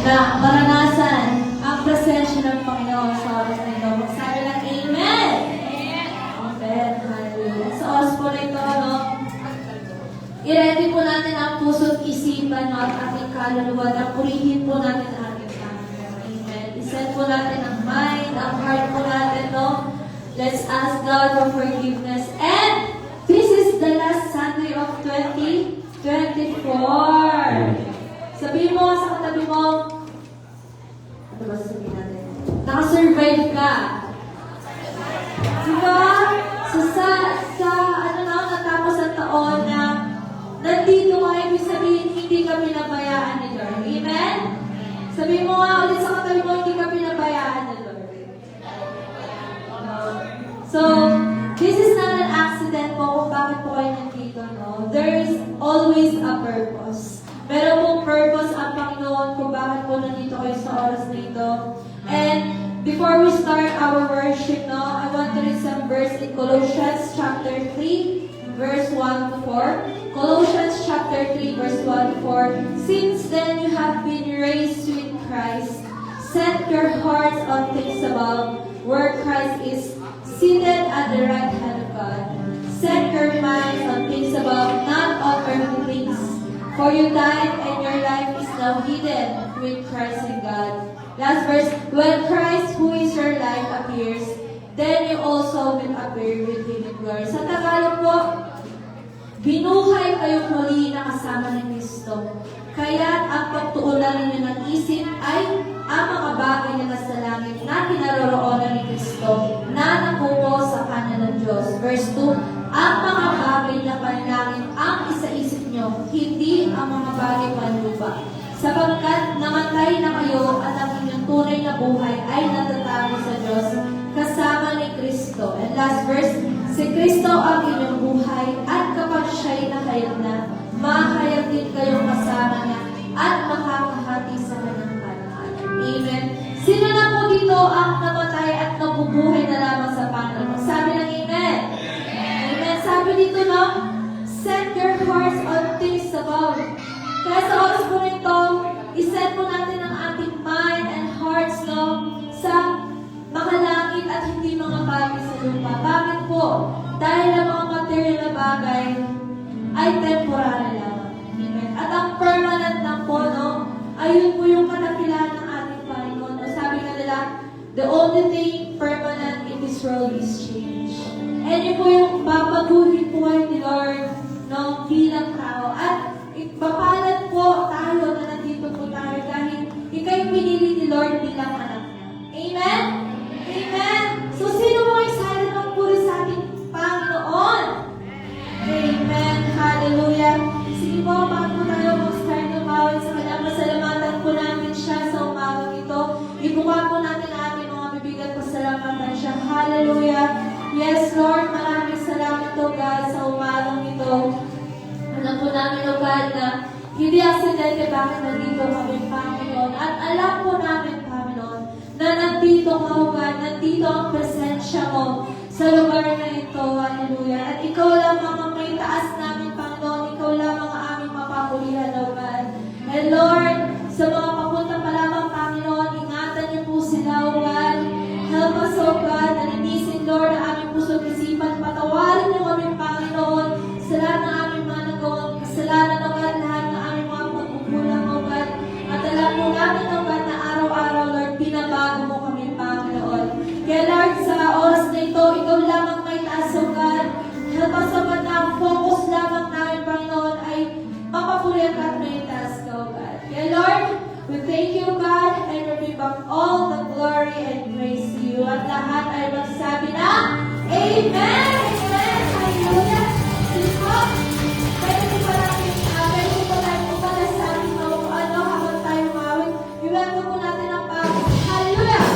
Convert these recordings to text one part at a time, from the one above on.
na maranasan ang presensya ng Panginoon sa oras na ito. Magsabi ng Amen! Amen. Hallelujah. Sa oras po na ito, i-ready po natin ang puso't isipan at ating kaluluwa na purihin po natin ang ating Panginoon. Amen. Iset po natin ang mind, ang heart po natin, Let's ask God for forgiveness. And this is the last Sunday of 2024. Sabihin mo sa katabi mo, ano ba sabihin natin? Nakasurvive ka. Diba? Natapos ang taon na nandito ka, ibig sabihin, hindi ka pinabayaan ni Lord. Amen? Sabihin mo nga ulit sa katabi mo, hindi ka pinabayaan ni Lord. So, this is not an accident po kung bakit po kayo nandito, There is always a purpose. Meron pong purpose ang Panginoon kung bakit po nandito kayo sa oras na ito. And before we start our worship, I want to read some verse in Colossians chapter 3, verse 1 to 4. Colossians chapter 3, verse 1 to 4. Since then you have been raised with Christ. Set your hearts on things above, where Christ is seated at the right hand of God. Set your minds on things above, not on earthly things. For you died, and your life is now hidden with Christ in God. Last verse, when Christ, who is your life, appears, then you also will appear with Him in glory. Sa Tagalog po, binuhay kayo muli na kasama ni Kristo. Kaya ang pagtuunan ninyo ng isip ay ang mga bagay na nasa langit na kinaroroonan ni Kristo na nakupo sa kanan ng Diyos. Verse 2, ang mga bagay na panlangit ang isaisip nyo, hindi ang mga bagay panlupa. Sapagkat namatay na kayo at ang inyong tunay na buhay ay natatago sa Diyos kasama ni Kristo. And last verse, si Kristo ang inyong buhay at kapag siya'y nahayag na, mahayag din kayong kasama niya at makakahati sa kanyang kanan. Amen. Sino na po dito ang namatay at nabubuhay na lamang sa Panginoon? Sabi ng Amen. Amen. Sabi dito, set your hearts on things above. Kaya sa oras po nito, iset po natin ang ating mind and hearts, sa makalangit at hindi mga bagay sa lupa. Bakit po? Dahil ang mga material na bagay ay temporary lamang. Amen. At ang permanent na po, ayun po yung kadakilaan ng ating Panginoon. O sabi nga nila, the only thing permanent in this world is change. And yun po yung babaguhin po ni Lord, bilang tao. At ipapalad po tayo na nandito po tayo dahil ika'y pinili ni Lord bilang anak niya. Amen? Amen? So, sino mo excited magpuri sa ating Panginoon? Amen. Hallelujah. Sige po, bago tayo mag-start umawit sa kanya, pasalamatan po natin siya sa umagang ito. Ibuka po natin ang ating mga bibigat pasalamatan siya. Hallelujah. Yes, Lord, maraming salamat o God sa umagang ito. Alam po namin o God na hindi aksidente bakit nandito kami, Panginoon. At alam po namin, Panginoon, na nandito ka o God, nandito ang presensya mo sa lugar na ito. Hallelujah. At ikaw lamang ang may taas namin, Panginoon. Ikaw lamang ang aming mapapulihan, O God. And Lord, sa mga papunta pa lamang, Panginoon, ingatan niyo po sila, O God. Help us, O God, na linisin, Lord, ang aming puso't isipan. Patawarin niyo kami, Panginoon, sa lahat ng aming mga nagawang kasalanan, O God, lahat ng aming mga pagkukulang, O God. At alam po namin, O God, na araw-araw, Lord, pinabago mo kami, Panginoon. Kaya, Lord, sa oras na ito, ikaw lamang may taas, O God. Help us, O God, na ang focus lamang namin, Panginoon, ay mapapulihan ka at may taas ka, O God. Kaya, Lord, we thank you, God, and we give up all the glory and praise to you. At lahat ay magsabi na, Amen! Amen! Hallelujah! Sige po, pwede po tayo pupala sa ating habang tayo umawit. I-welcome po natin ang Panginoon. Hallelujah!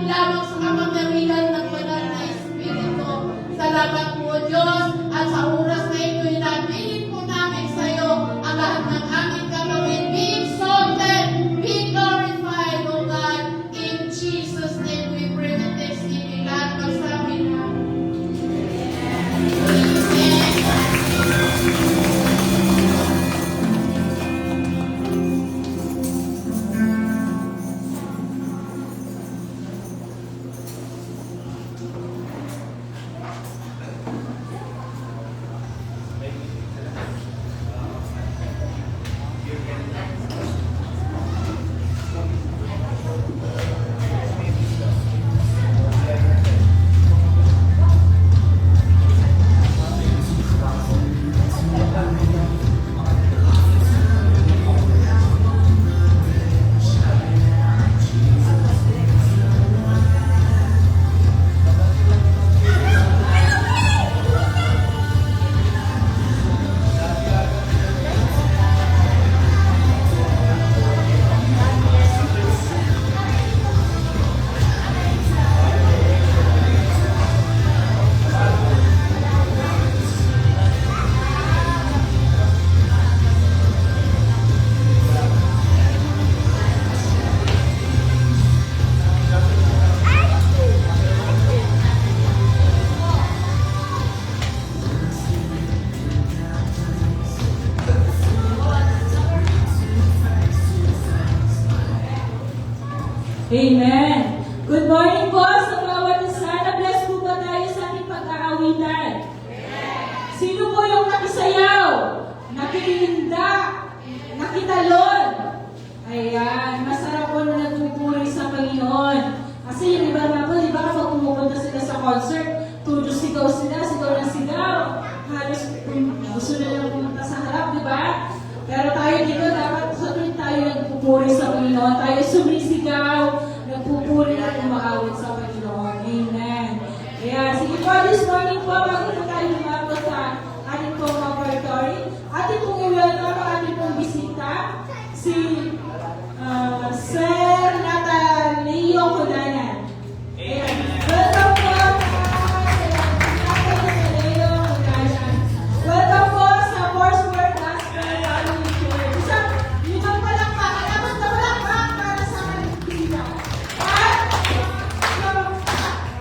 lamang sa kapangyarihan ng banal na Espiritu. Salamat po, Diyos, at sa oras na ito, inabilin po namin sa iyo ang lahat ng aming gagawin. Be exalted, be glorified, O God. In Jesus' name we pray with thanksgiving. Lahat magsabi na. Amen. Good morning po sa bawat isa. Na-bless po ba tayo sa ating pag-aawitan? Sino po yung nakisayaw? Nakikinda? Nakitalon? Ayan. Masarap po na nagpupuri sa Panginoon. Kasi yung iba nga po, di ba kapag pumupunta sila sa concert, tudo sigaw sila, sigaw na sigaw. Halos gusto na lang pumunta sa harap, di ba? Pero tayo dito, dapat sa tuwing tayo nagpupuri sa Panginoon, tayo sumisigaw, nagpupuri at umaawit sa Panginoon. Amen. Kaya, sige po, this morning po, bago po tayo lumabot sa ating pong laboratory, ating pong i-welcome ang ating pong bisita, si Sir Natalio Kudanan. Welcome po, welcome po sa Foursquare Gospel Family Church. Isang limang palakpak, alam na palakpak para sa kanila.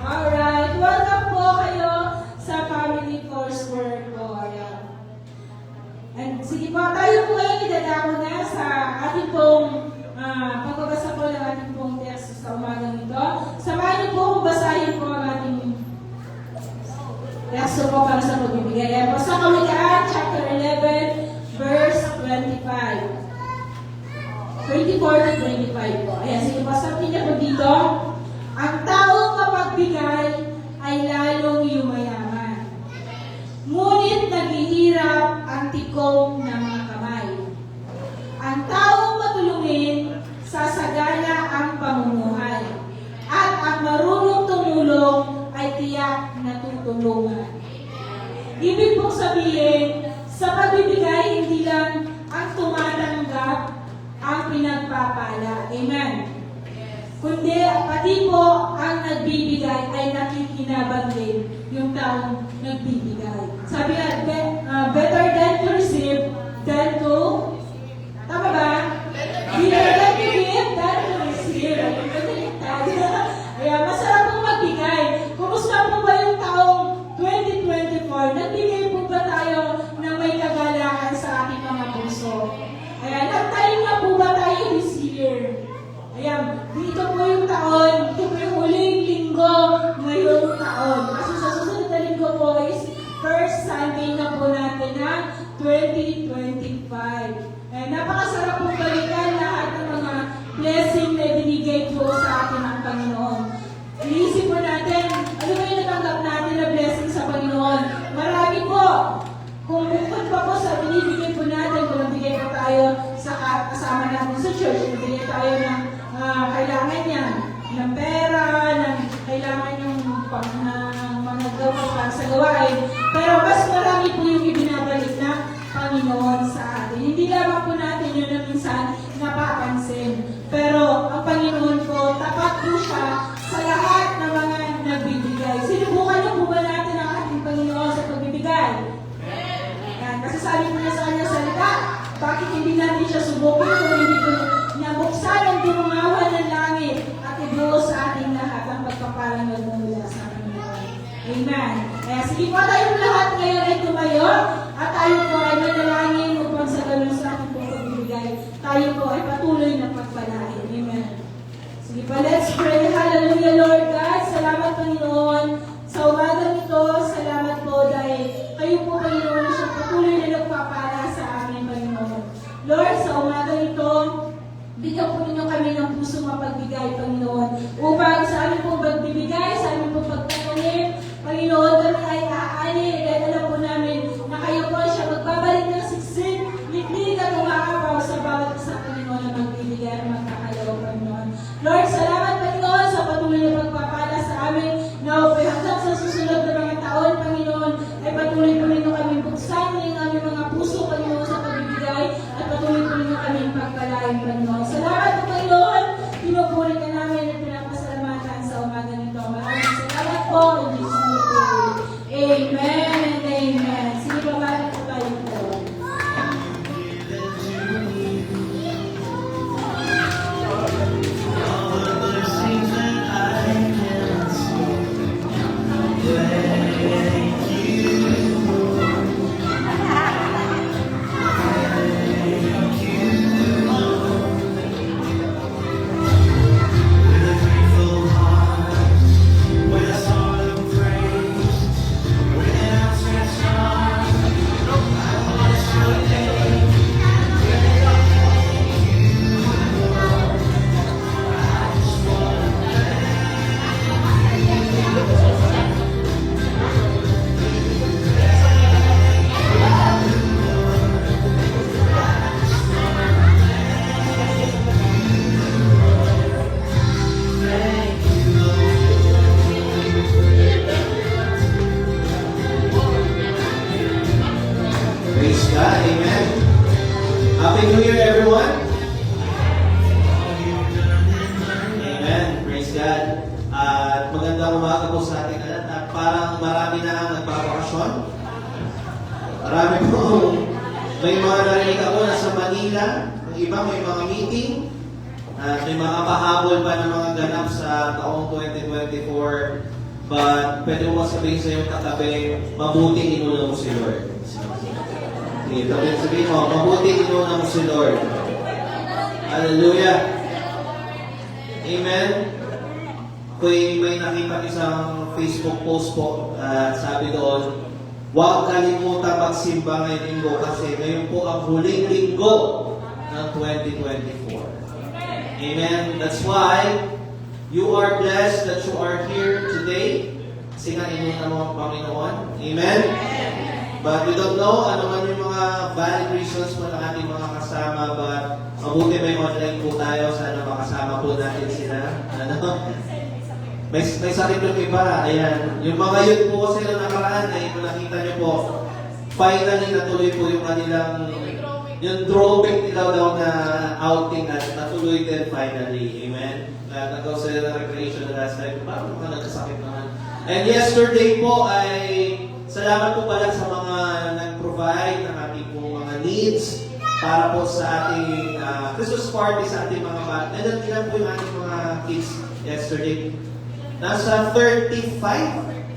Alright, welcome po kayo sa Family Foursquare po. Ayan. And sige po, tayo po ngayon idadako na sa ating pong pagbabasa po ng ating pong text sa umagang ito. Samahan niyo po kung basahin po ang ating text po para sa pagbibigay. Ayan po sa Kawikaan, chapter 11, verse 25. 24 to 25 po. Ayan, sige po, sabi niya po dito, ang taong mapagbigay ay lalong yumayaman. Ngunit naghihirap ang tikom ng mga kamay. Ang taong matulungin, sasagana ang pamumuhay. At ang marunong tumulong ay tiyak na tutulungan. Ibig pong sabihin, sa pagbibigay, hindi lang ang tumatanggap ang pinagpapala. Amen. Kundi, pati po ang nagbibigay ay nakikinabang din yung taong nagbibigay. Sabi nga, better than to receive than to, tama ba? Better than to give than to receive. Kaya masarap pong magbigay. Kumusta po ba yung taong 2024? Nagbigay po ba tayo ng may kagalakan sa ating mga puso? Kaya nagtayo nga po ba tayo this year? Ayan, dito po yung taon, ito po yung huling linggo ngayong taon. Kasi sa susunod na linggo po is first Sunday na po natin ng 2025. Napakasarap pong balikan lahat ng mga blessing na binigay po sa atin ng Panginoon. Iisip po natin, ano ba yung natanggap natin na blessing sa Panginoon? Marami po. Kung bukod pa po sa binibigay po natin, kung nabigay po tayo sa kasama natin sa church, nabigay tayo ng kailangan niya, ng pera, ng kailangan yung mga gawa para sa gawain. Pero mas marami po yung ibinabalik na Panginoon sa atin. Hindi lamang po natin yun na minsan napapansin. Pero ang Panginoon po, tapat po siya sa lahat natin siya subukin kung hindi ko nabuksan ang dumangawan ng langit at ibuo sa ating lahat ang pagpapalang nagmumula sa Panginoon. Amen. Kaya sige po tayong lahat ngayon ay tumayo at tayo po ay manalangin upang sa ganun sa ating pong pagbibigay. Tayo po ay patuloy na pagpalain. Amen. Sige po, let's pray. Hallelujah, Lord God. Salamat, Panginoon. Sa umagang ito, salamat po dahil kayo po, Panginoon, na siyang patuloy na nagpapala sa amin, Panginoon. Lord, sa umagang ito, bigyan po ninyo kami ng puso mapagbigay, Panginoon. Upang sa amin pong pagbibigay, sa amin pong pagtatanim, Panginoon, kami ay aani. Dahil alam po namin na kayo po siya magbabalik ng siksik, liklik at umakapaw sa bawat isa, Panginoon, na magbibigay at magkakalaw, Panginoon. Lord, salamat, Panginoon, sa patuloy na pagpapala sa amin na upay hanggang sa susunod na mga taon, Panginoon, ay patuloy po ninyo kami buksan ng aming mga puso, Panginoon, sa pagbibigay at patuloy po ninyo kami pagpalain, Panginoon. Salamat po, Panginoon. Pinupuri ka namin at pinapasalamatan sa umaga nito. Maraming salamat po. In Jesus' name we pray. Amen and amen. Sige pa, bakit po tayo po? Praise God, amen. Happy New Year, everyone. Amen, praise God. At magandang umaga po sa ating lahat. At parang marami na ang nagbabakasyon. Marami po. May mga narinig ako na sa Manila. Ang iba may mga meeting. At may mga pahabol pa ng mga ganap sa taong 2024. But pwede mo sabihin sa iyong katabi, mabuti inuna mo si Lord. Sige, sabihin mo, mabuti inuna mo si Lord. Hallelujah. Amen. Kung may nakita isang Facebook post po, sabi doon, huwag kalimutan magsimba ngayong linggo kasi ngayon po ang huling linggo ng 2024. Amen. That's why you are blessed that you are here today. Kasi nga inuna mo ang Panginoon. Amen. But we don't know ano man yung mga valid reasons mo ng ating mga kasama, but mabuti may online po tayo. Sana makasama po natin sila. Ano? May sakit yung iba. Ayan. Yung mga youth po kasi nung nakaraan, ay kung nakita nyo po, finally natuloy po yung kanilang yung drawing nila daw na outing at natuloy din finally. Amen. Nagawa sila ng recreation na last time. Parang mga nagkasakit naman. And yesterday po ay salamat po pala sa mga nag-provide ng ating po mga needs para po sa ating Christmas party sa ating mga bata. And ilan po yung ating mga kids yesterday? Nasa 35,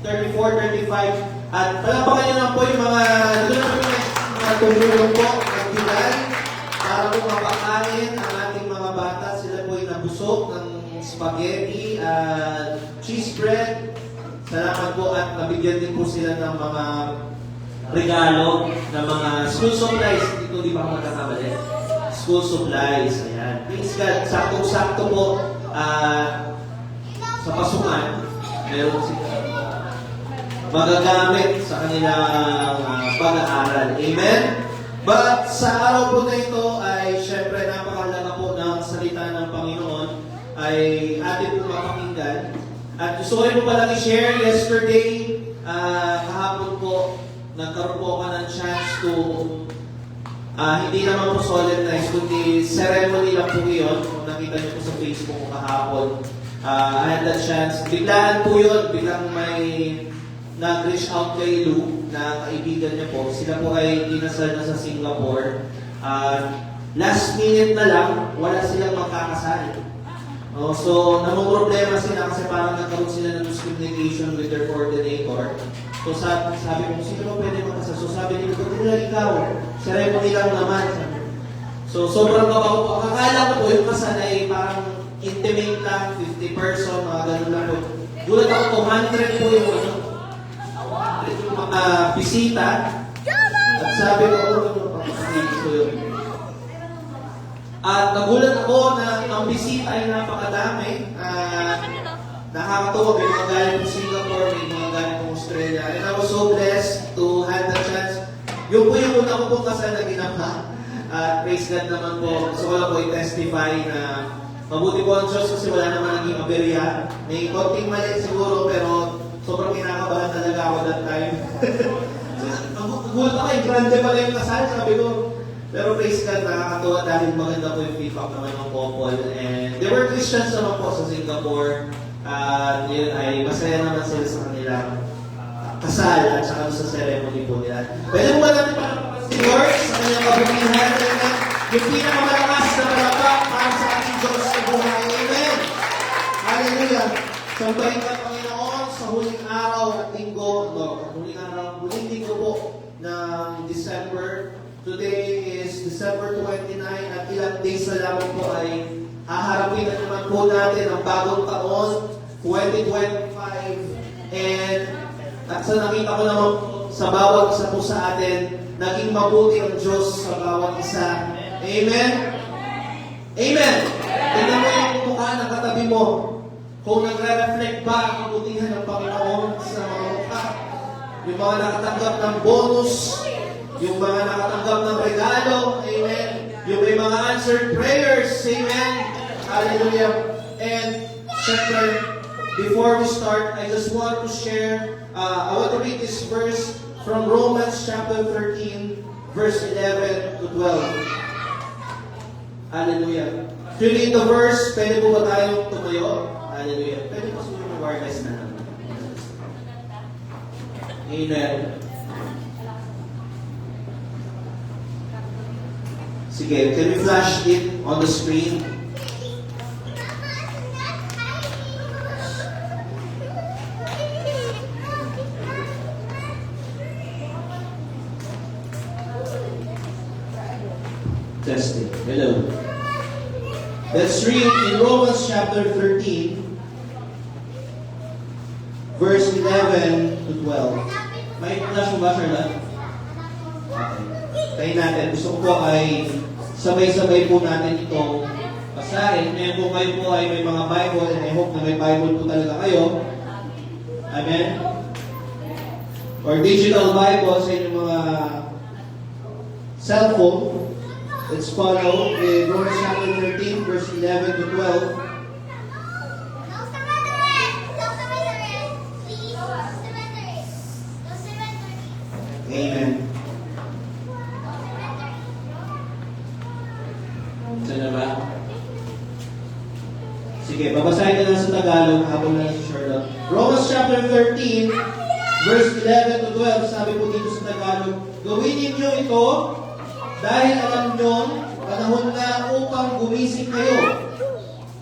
34, 35. At palapakan nyo lang po yung mga tumulong po, nagbigay para po mapakain ang ating mga bata. Sila po ay nabusog ng spaghetti at cheese bread. Salamat po at nabigyan din po sila ng mga regalo ng mga school supplies. Dito di ba ako magkakamali? School supplies. Ayan. Please God, saktong-sakto po sa pasukan. Meron sila magagamit sa kanilang pag-aaral. Amen? But sa araw po na ito ay syempre napakalaga po ng salita ng Panginoon ay atin po mapakinggan. At gusto ko rin po palang i-share, yesterday, kahapon po, nagkaroon po ako ng chance to, hindi naman po solemnize, kundi ceremony lang po yun. Kung nakita niyo po sa Facebook ko kahapon, I had that chance. Biglaan po yun, biglang may nag-reach out kay Lou, na kaibigan niya po. Sila po ay dinasal na sa Singapore. last minute na lang, wala silang magkakasal. Oh, so, namumroblema sila kasi parang nagkaroon sila ng miscommunication with their coordinator. So, sabi ko, sino ba pwede magkasal? So, sabi nila, "Ba't nila ikaw? Ceremony lang naman." So, sobrang kabaho po. Akala ko po yung kasal ay parang intimate lang, 50 person, mga ganun lang po. Gulat ako po, 100 po yung mga bisita. At sabi ko, gusto yun. At nagulat ako na ang bisita ay napakadami. Nakakatuwa, may mga galing from Singapore, may mga galing from Australia. And I was so blessed to have the chance. Yung po yung una ko pong kasal na ginawa. At praise God naman po. Gusto ko lang po i-testify na mabuti po ang Diyos kasi wala naman naging aberya. May konting mali siguro pero sobrang kinakabahan talaga ako that time. Nagulat ako, grande pala yung kasal, sabi ko. Pero praise God, nakakatuwa dahil maganda po yung feedback naman ng couple. And they were Christians naman po sa Singapore. Yun ay masaya naman sila sa kanilang kasal at saka sa ceremony po nila. Pwede mo ba natin palakpakan si Lord sa kanilang kabutihan? Yung pinakamalakas na palakpak para sa ating Diyos sa buhay. Amen! Hallelujah! Sambahin ka, Panginoon, sa huling araw at linggo, huling linggo po ng December. Today is December 29 at ilang days na lamang po ay haharapin na naman po natin ang bagong taon, 2025. And at sa nakita ko naman sa bawat isa po sa atin, naging mabuti ang Diyos sa bawat isa. Amen? Amen! Tignan mo yung mukha ng katabi mo. Kung nagre-reflect ba ang kabutihan ng Panginoon sa mga mukha. Yung mga nakatanggap ng bonus, yung mga nakatanggap ng regalo, amen. Yung may mga answered prayers, amen. Hallelujah. And second, before we start, I just want to share, I want to read this verse from Romans chapter 13, verse 11 to 12. Hallelujah. To read the verse, pwede po ba tayong tumayo? Hallelujah. Pwede po siguro mag-wireless na naman. Amen. Sige, can we flash it on the screen? Testing. Hello. Let's read in Romans chapter 13, verse 11 to 12. May flash mo ba, Charlotte? Okay. Tayo natin. Gusto ko po ay sabay-sabay po natin itong basahin. Ngayon po kayo po ay may mga Bible and I hope na may Bible po talaga kayo. Amen? Or digital Bible sa inyong mga cellphone. Let's follow in Romans chapter 13, verse 11 to 12. Amen. Saan na ba? Sige, babasahin ka lang sa Tagalog habang na si Charlotte. Romans chapter 13, verse 11 to 12, sabi po dito sa Tagalog, gawin ninyo ito dahil alam nyo, panahon na upang gumising kayo.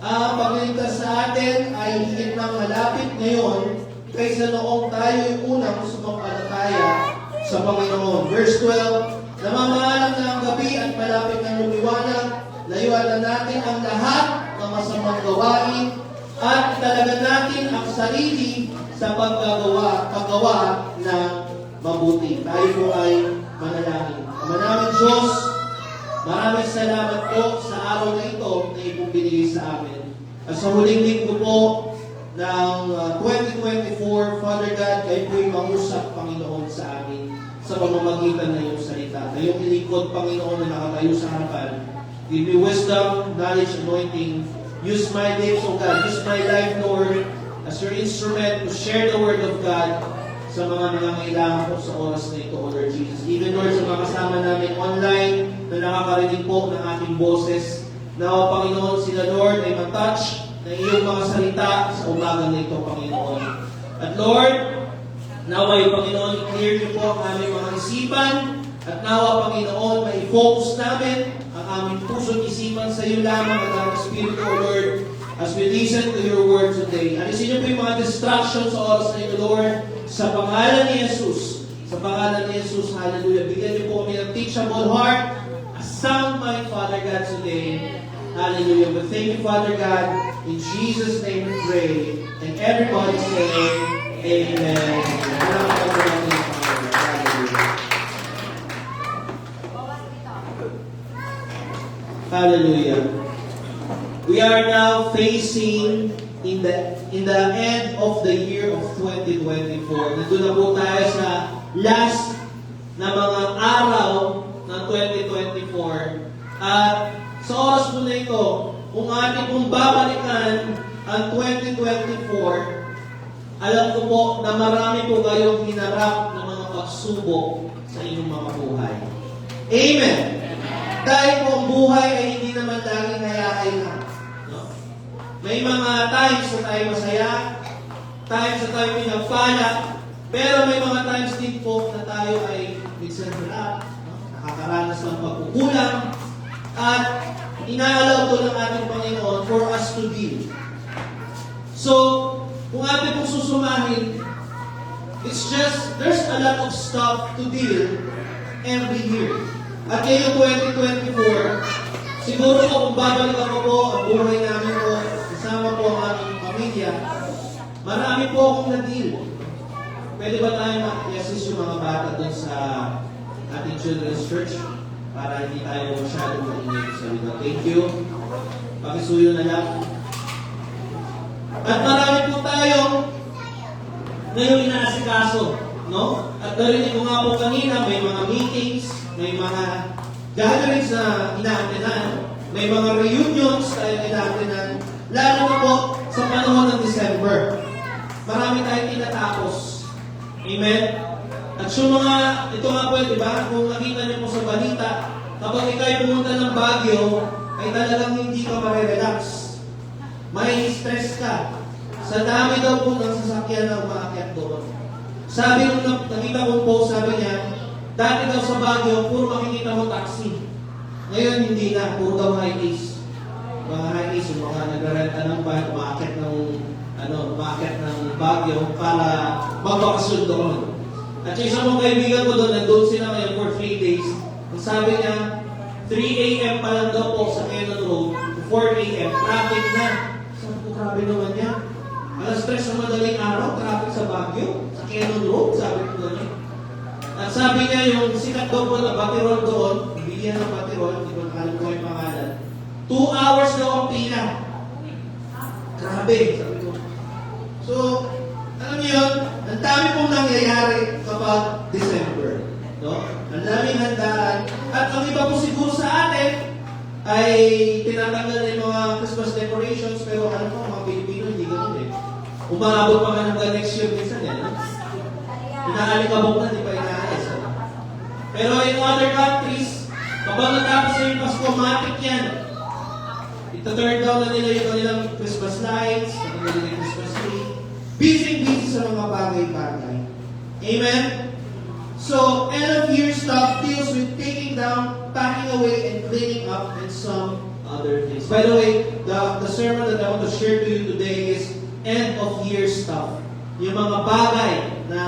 Ang pagliligtas sa atin ay higit nang malapit ngayon kaysa noong tayo'y unang sumampalataya sa Panginoon. Verse 12, namamahalang na ang gabi at malapit ng lumiwanag, layuan na natin ang lahat ng masamang gawain at talaga natin ang sarili sa paggawa ng mabuti. Tayo po ay manalangin. Ama namin Diyos, maraming salamat po sa araw na ito na ipong binigay sa amin. At sa huling linggo po ng 2024, Father God, kayo po'y mangusap, Panginoon, sa amin sa pamamagitan ng iyong salita. Kayong ilikod, Panginoon, na nakatayo sa harapan. Give me wisdom, knowledge, anointing. Use my lips, O God. Use my life, Lord, as your instrument to share the word of God sa mga nangangailangan po sa oras na ito, O Lord Jesus. Even, Lord, sa mga kasama namin online na nakakarinig po ng ating boses, na, O Panginoon, sila, Lord, ay matouch ng iyong mga salita sa umaga na ito, Panginoon. At Lord, nawa, Panginoon, i-clear niyo po ang aming mga isipan, at nawa, Panginoon, mai-focus namin ang aming puso't isipan sa iyo lamang at ang Espiritu, O Lord, as we listen to your word today. Alisin niyo po yung mga distractions sa oras na ito, Lord, sa pangalan ni Jesus. Sa pangalan ni Jesus, hallelujah. Bigyan niyo po kami ng teachable heart, a sound mind, Father God, today. Hallelujah. But thank you, Father God. In Jesus' name we pray. And everybody say, Amen. Hallelujah. Hallelujah. We are now facing in the end of the year of 2024. Dito na po tayo sa last na mga araw ng 2024. At sa oras po na ito, kung ating pong babalikan ang 2024, alam ko po na marami po kayong hinarap ng mga pagsubok sa inyong mga buhay. Amen! Dahil po ang buhay ay hindi naman laging hayay lang. No? May mga times na tayo masaya, times na tayo pinagpala, pero may mga times din po na tayo ay minsan hirap, no? Nakakaranas ng pagkukulang, at inaalaw to ng ating Panginoon for us to deal. So, kung ating pong susumahin, it's just, there's a lot of stuff to deal every year. At ngayong 2024, siguro kung babalikan ko po ang buhay namin po, kasama po ang aming pamilya, marami po akong na-deal. Pwede ba tayo mag-assist yung mga bata doon sa ating children's church para hindi tayo masyadong maingay sa salita? Thank you. Pakisuyo na lang. At marami po tayong ngayong inaasikaso, no? At narinig ko nga po kanina, may mga meetings, may mga gatherings na inaatenan, may mga reunions tayo inaatenan, lalo na po sa panahon ng December. Marami tayong tinatapos. Amen? At yung mga, ito nga po, di ba? Kung nakita niyo po sa balita, kapag ikaw'y pumunta ng Baguio, ay talagang hindi ka marirelax. May stress ka. Sa dami daw po ng sasakyan na umaakyat doon. Sabi nung nakita kong post, sabi niya, dati daw sa Baguio, puro makikita mo taxi. Ngayon hindi na, puro daw high-ace. Mga high-ace, yung mga nagrarenta ng bike, umaakyat ng Baguio para magbakasyon doon. At yung isang mga kaibigan ko doon, nandun sila ngayon for 3 days. Ang sabi niya, 3 a.m. pa lang daw po sa Cannon Road, 4 a.m. traffic na. Sabi ko, grabe naman yan. Alas 3 sa madaling araw, traffic sa Baguio, sa Cannon Road, sabi ko doon. At sabi niya, yung sikat daw po na batirol doon, bilihan ng batirol, hindi ko nakalimutan yung pangalan, 2 hours daw ang pila. Grabe, sabi ko. So, alam niyo yun, ang dami pong nangyayari kapag December. No? Ang daming handaan. At ang iba po siguro sa atin ay tinatanggal na yung mga Christmas decorations, pero alam mo, mga Pilipino hindi ganun eh. Umabot pa nga hanggang next year minsan yan. No? Inaalikabok na, di pa inaalis. Pero in other countries, kapag natapos na yung Pasko, matik yan. Ita-turn down na nila yung kanilang Christmas lights, kanilang Christmas tree. Busy sa mga bagay-bagay. Amen? So, end of year stuff deals with taking down, packing away, and cleaning up, and some other things. By the way, the sermon that I want to share to you today is end of year stuff. Yung mga bagay na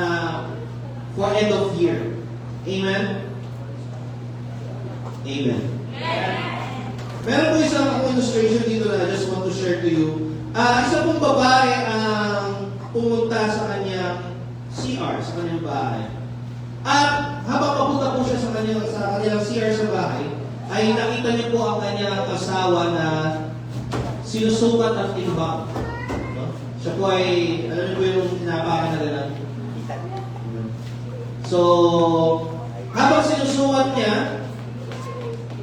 for end of year. Amen? Amen. Meron po isang illustration dito na I just want to share to you. Isa pong babae ang pumunta sa kanyang CR, sa kanyang bahay. At habang papunta po siya sa kanyang CR sa bahay, ay nakita niyo po ang kanyang asawa na sinusukat at timbang. No? Siya po ay, alam niyo po yung tinapakan na gano'n. So, habang sinusukat niya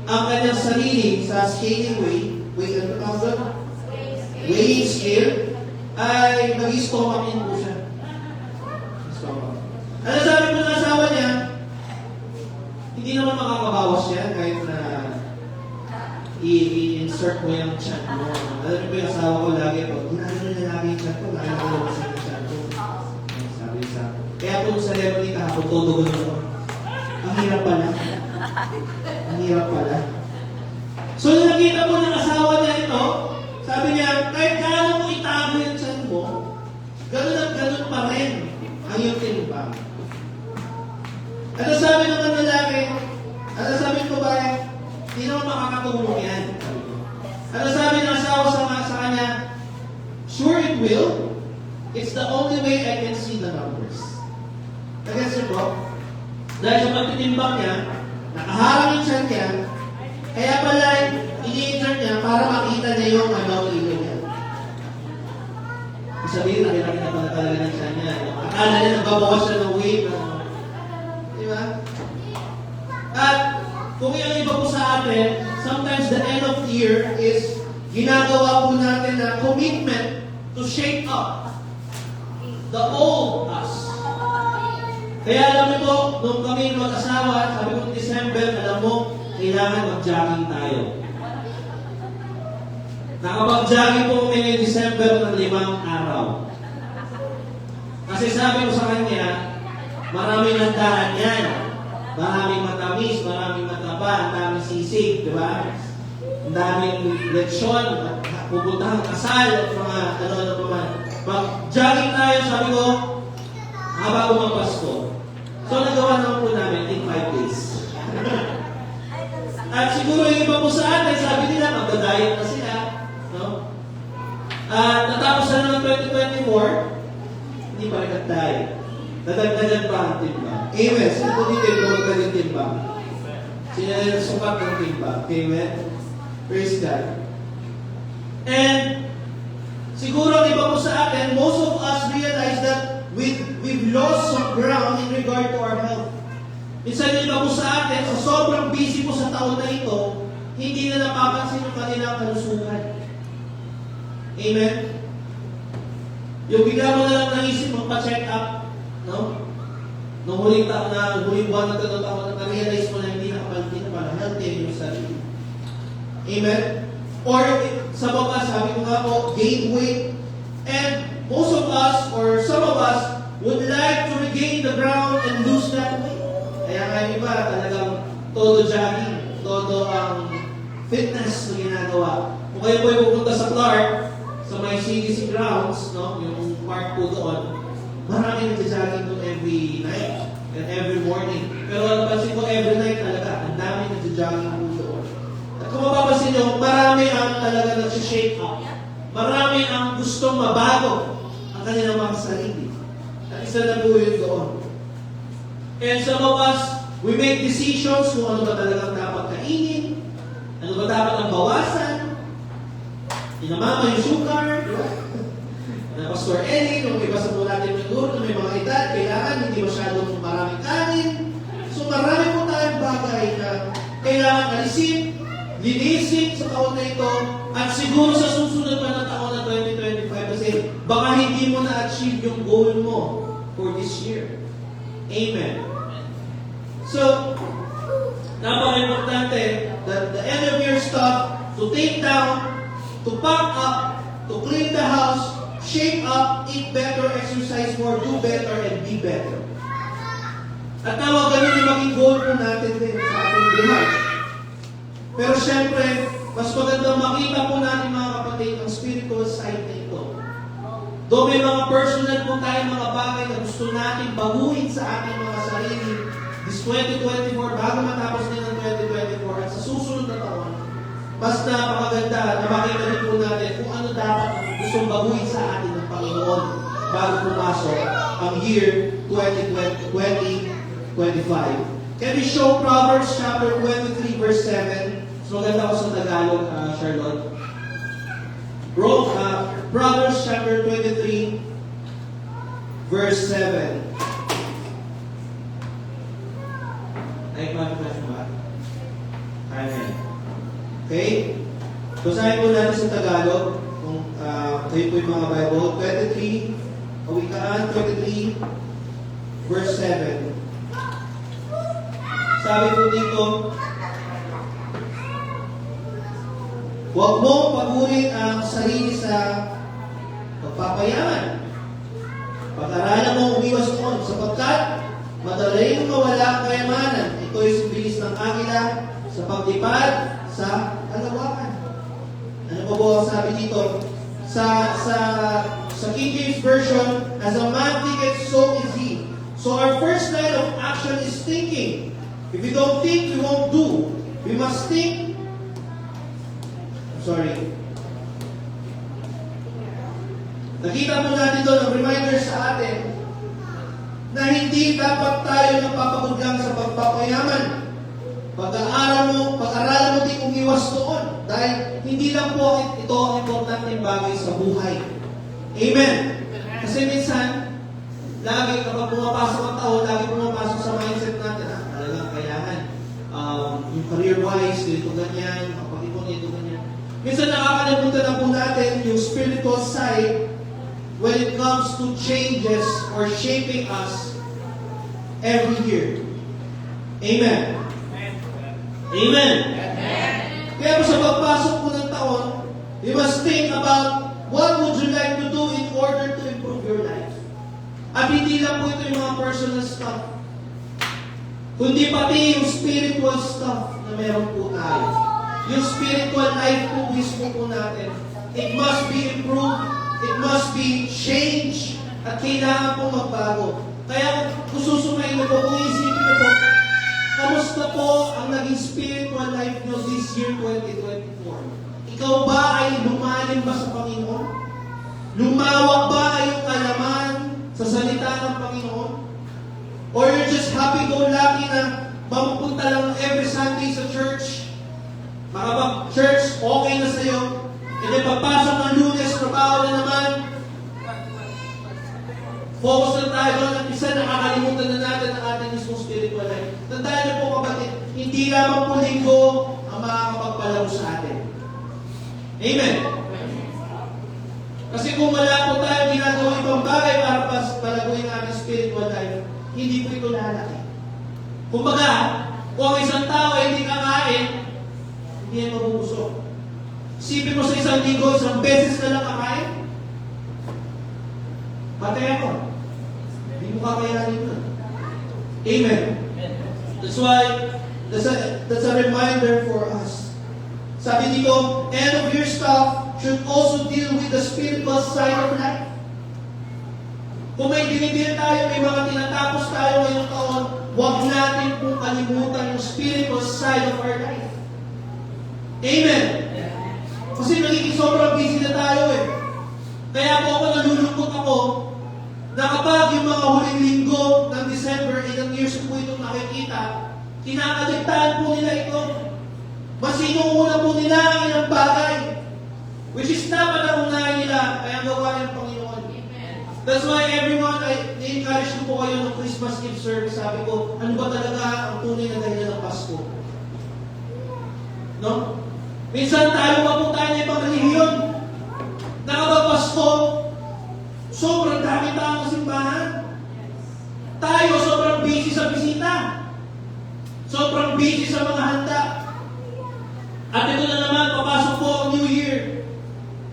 ang kanyang sarili sa scaling weighing scale, ay nag-stomach in po siya. Ano sabi po ng asawa niya? Hindi naman makakabawas yan kahit na i-insert mo yung chat mo. Alam niyo po yung asawa ko lagi po, ginagawa niya lagi yung chat ko, lagi na lang sa chat ko. Sabi sa kaya po sa celebrity kahapon, todo ko naman. Ang hirap pala. Ang hirap pala. So, nung nakita po ng asawa niya ito, sabi niya, kahit gaano mo itago yung tiyan mo, ganun at ganun pa rin ang iyong timbang. Ano sabi naman lalaki? Ano sabi ko ba? Hindi naman makakatulong yan. Ano sabi ng asawa sa kanya? Sure it will. It's the only way I can see the numbers. Nag-gets niyo po? Dahil sa pagtitimbang niya, nakaharang yung tiyan niya, kaya pala ini-insert niya para makita niya yung kilo niya. Ibig sabihin, nakita pala talaga ng tiyan niya. Akala niya nagbabawas siya ng weight. Di ba? At kung yung iba po sa atin, sometimes the end of the year is ginagawa po natin na commitment to shake up the old us. Kaya alam niyo po, nung kami mag-asawa, sabi ko ng December, alam mo, kailangan mag-jogging tayo. Nakapag-jogging po kami ngayong December ng 5 araw. Kasi sabi ko sa kanya, maraming landahan yan. Maraming matamis, maraming mataba, ang daming sisig, di ba? Ang daming leksyon, pupuntahang kasal, at mga ano-ano pa man. Mag-jogging tayo, sabi ko, haba Pasko. So, nagawa naman po namin in 5 days. At siguro yung iba po sa atin, sabi nila, magda-diet na sila. No? At natapos na naman 2024, hindi pa rin nag-diet. Nadagdagan pa ang timbang. Amen. Sino po dito yung lumagdag yung timbang? Sino yung sukat ng timbang? Amen. Praise God. And siguro ang iba po sa atin, most of us realize that we've lost some ground in regard to our health. Minsan yung iba po sa atin, sa sobrang busy po sa taon na ito, hindi na napapansin yung kanilang kalusugan. Amen? Yung bigla mo na lang naisip, magpa-check up, no? Nung huling taon na, huling buwan na taon na-realize mo na hindi na pala healthy yung sarili. Amen? Or sa baba, sabi ko nga po, gain weight. And most of us, or some of us, would like to regain the ground and lose that weight. Kaya nga iba, talagang todo jogging, todo ang fitness na ginagawa. Kung kayo po ay pupunta sa Clark, sa may CDC grounds, no, yung park po doon, marami nagja-jogging doon every night and every morning. Pero napansin ko, every night talaga, ang dami nagja-jogging po doon. At kung mapapansin nyo, marami ang talaga nag-shake up. Marami ang gustong mabago ang kanilang mga sarili. At isa na po yun doon. And some of us, we make decisions kung ano ba talagang dapat kainin, ano ba dapat ang bawasan, inamama yung sugar, di ba? Na Pastor Eli, nung ibasa po natin yung guro, may mga edad, kailangan hindi masyadong maraming kanin. So marami po tayong bagay na kailangan alisin, linisin sa taon na ito, at siguro sa susunod pa na taon na 2025, kasi baka hindi mo na-achieve yung goal mo for this year. Amen. So, napaka-importante that the end of year stuff, to take down, to pack up, to clean the house, shape up, eat better, exercise more, do better, and be better. At nawa ganun yung maging goal po natin din sa ating lahat. Pero syempre, mas magandang makita po natin mga kapatid ang spiritual side na ito. Though may mga personal po tayong mga bagay na gusto natin baguhin sa ating mga sarili this 2024, bago matapos din ang 2024 at sa susunod na taon, mas napakaganda na makita din po natin kung ano dapat gustong baguhin sa atin ng Panginoon bago pumasok ang year 2025. Can we show Proverbs chapter 23 verse 7? So maganda ko sa Tagalog, Charlotte. Proverbs chapter 23 verse 7. Ay, pag-question ba? Amen. Okay? Basahin po natin sa Tagalog, kung kayo po yung mga Bible, 23, Kawikaan 23, verse 7. Sabi po dito, huwag mong pagurin ang sarili sa pagpapayaman. Pag-aralan mong umiwas doon, sapagkat madaling mawala ang kayamanan. Ito ay bilis ng agila sa paglipad sa kalawakan. Ano pa po ang sabi dito? Sa King James Version, as a man thinketh, so is he. So our first line of action is thinking. If we don't think, we won't do. We must think. Nakita po natin doon ang reminder sa atin na hindi dapat tayo napapagudlang sa pagpapayaman. Pag-aralan mo din umiwas doon. Dahil hindi lang po ito ang importanteng bagay sa buhay. Amen. Kasi minsan, lagi kapag pumapasok ang taon, lagi pumapasok sa mindset natin, talagang kailangan. Yung career-wise, dito ganyan, kapag-ipon dito ganyan. Minsan nakakalimutan na po natin yung spiritual side when it comes to changes or shaping us every year. Amen. Amen. Kaya sa pagpasok po ng taon, you must think about what would you like to do in order to improve your life. At hindi lang po ito yung mga personal stuff, kundi pati yung spiritual stuff na meron po tayo. Yung spiritual life po mismo po natin. It must be improved. It must be changed. At kailangan po magbago. Kaya kung susumayin mo po, kung isipin mo po, kamusta po ang naging spiritual life nyo this year 2024? Ikaw ba ay lumalim ba sa Panginoon? Lumawak ba ay yung kalaman sa salita ng Panginoon? Or you're just happy-go-lucky na mapupunta lang every Sunday sa church? Church, okay na sa'yo. And then pagpasok ng Lunes, trabaho na naman. Focus na tayo doon at isa nakakalimutan na natin ang ating mismong spiritual life. Tandaan niyo po kapatid, hindi lamang po linggo ang makakapagpalaw sa atin. Amen. Kasi kung wala po tayo ginagawa ibang bagay para palaguin ang ating spiritual life, hindi po ito lalaki. Kumbaga, kung ang isang tao ay hindi kakain, hindi yan mabubusog. Isipin mo sa isang linggo, isang beses ka lang kakain, patay ako. Hindi mo kakayanin na. Amen. That's why, that's a reminder for us. Sabi dito, end of year stuff should also deal with the spiritual side of life. Kung may dinidil tayo, may mga tinatapos tayo ngayong taon, huwag natin pong kalimutan yung spiritual side of our life. Amen. Kasi nagiging sobrang busy na tayo eh. Kaya po ako nalulungkot ako na kapag yung mga huling linggo ng December, ilang years po itong nakikita, kinakaligtaan po nila ito. Masinuuna po nila ang ilang bagay, which is dapat ang unahin nila, kaya gawa ng Panginoon. That's why everyone, I-encourage ko po kayo ng Christmas Eve service. Sabi ko, ano ba talaga ang tunay na dahilan ng Pasko? No? Minsan tayo mapunta na ibang relihiyon. Nakapagpasko, sobrang dami tao sa simbahan. Tayo sobrang busy sa bisita. Sobrang busy sa mga handa. At ito na naman, papasok po ang New Year.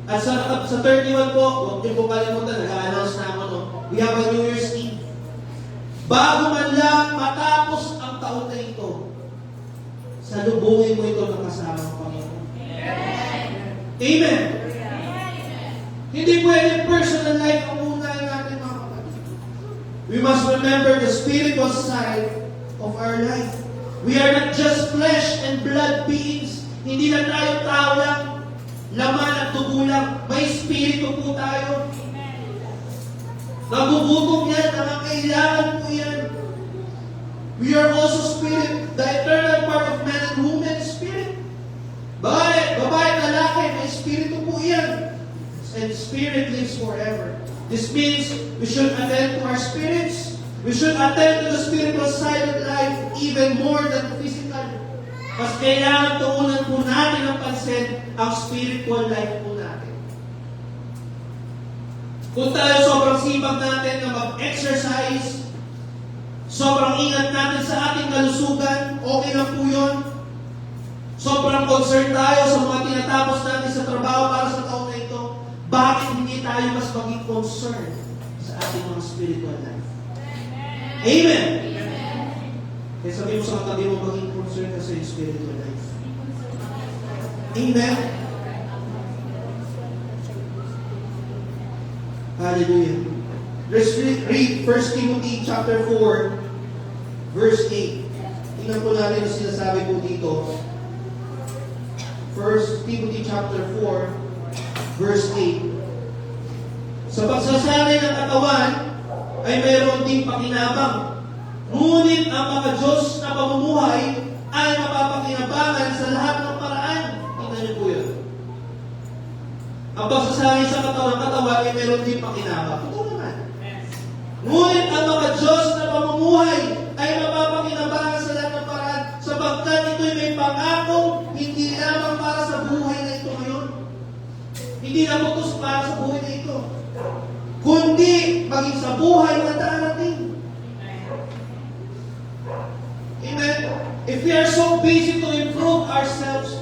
At sa 31 po, huwag niyo po kalimutan, nag-a-announce na ako, no? We have a New Year's Eve. Bago man lang matapos ang taon na ito, salubungin mo ito ng kasama ng Panginoon. Amen. Hindi pwede personal life ang unahin natin, mga kapatid. We must remember the spiritual side of our life. We are not just flesh and blood beings. Hindi lang tayo tao lang, laman at dugo lang. May spirito po tayo. Nagugutom yan, nangangailangan po yan. We are also spirit, the eternal part of man and woman is spirit. Babae, lalaki, may spirito po yan. And spirit lives forever. This means we should attend to our spirits. We should attend to the spiritual side of life even more than the physical. Mas kailangan tuunan po natin ang pansin ang spiritual life po natin. Kung tayo sobrang sipag natin na mag-exercise, sobrang ingat natin sa ating kalusugan, okay lang po yun. Sobrang concerned tayo sa mga tinatapos natin sa trabaho para sa taon na ito. Bakit hindi tayo mas maging concerned sa ating mga spiritual life? Amen! Kaya sabihin mo sa katabi mo, maging concerned ka sa iyong spiritual life. Amen? Hallelujah. Let's read 1 Timothy chapter 4, verse 8. Tingnan po natin ang sinasabi po dito. 1 Timothy chapter 4, verse 8. Sa pagsasanay ng katawan ay mayroon ding pakinabang. Ngunit ang mga Diyos na pamumuhay ay mapapakinabangan sa lahat ng paraan. Tingnan niyo po yun. Ang pagsasanay sa katawan ay mayroon ding pakinabang. Ito naman. Ngunit ang mga Diyos na pamumuhay ay mapapakinabangan sa lahat ng paraan sapagkat ito'y may pangako hindi lamang para sa buhay na ito ngayon. Hindi lamang ito para sa buhay na ito. Kundi maging sa buhay na darating. Amen? If we are so busy to improve ourselves,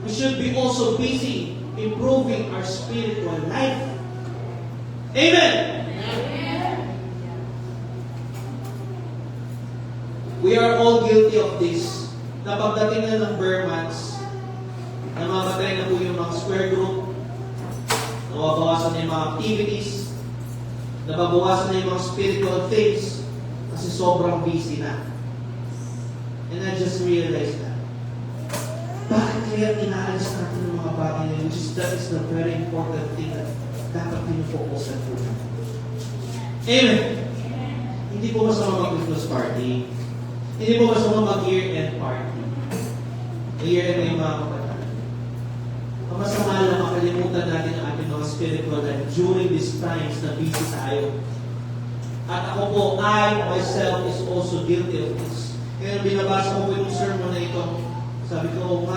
we should be also busy improving our spiritual life. Amen? We are all guilty of this. Na pagdating na ng bare months, namamatay na po yung mga square group, nababawasan na yung mga activities, nababawasan na yung mga spiritual things, kasi sobrang busy na. And I just realized that. Bakit kaya inaalis natin yung mga bagay na yun? That is the very important thing that dapat pinufocus po. Amen. Hindi po masama mag-Christmas party. Hindi po masama mag-year-end party. Year-end na yung mga kapatid. Ang masama lang makalimutan natin ang ating mga spiritual life during these times na busy tayo. At ako po, I myself is also guilty of this. Kaya binabasa ko po yung sermon na ito, sabi ko,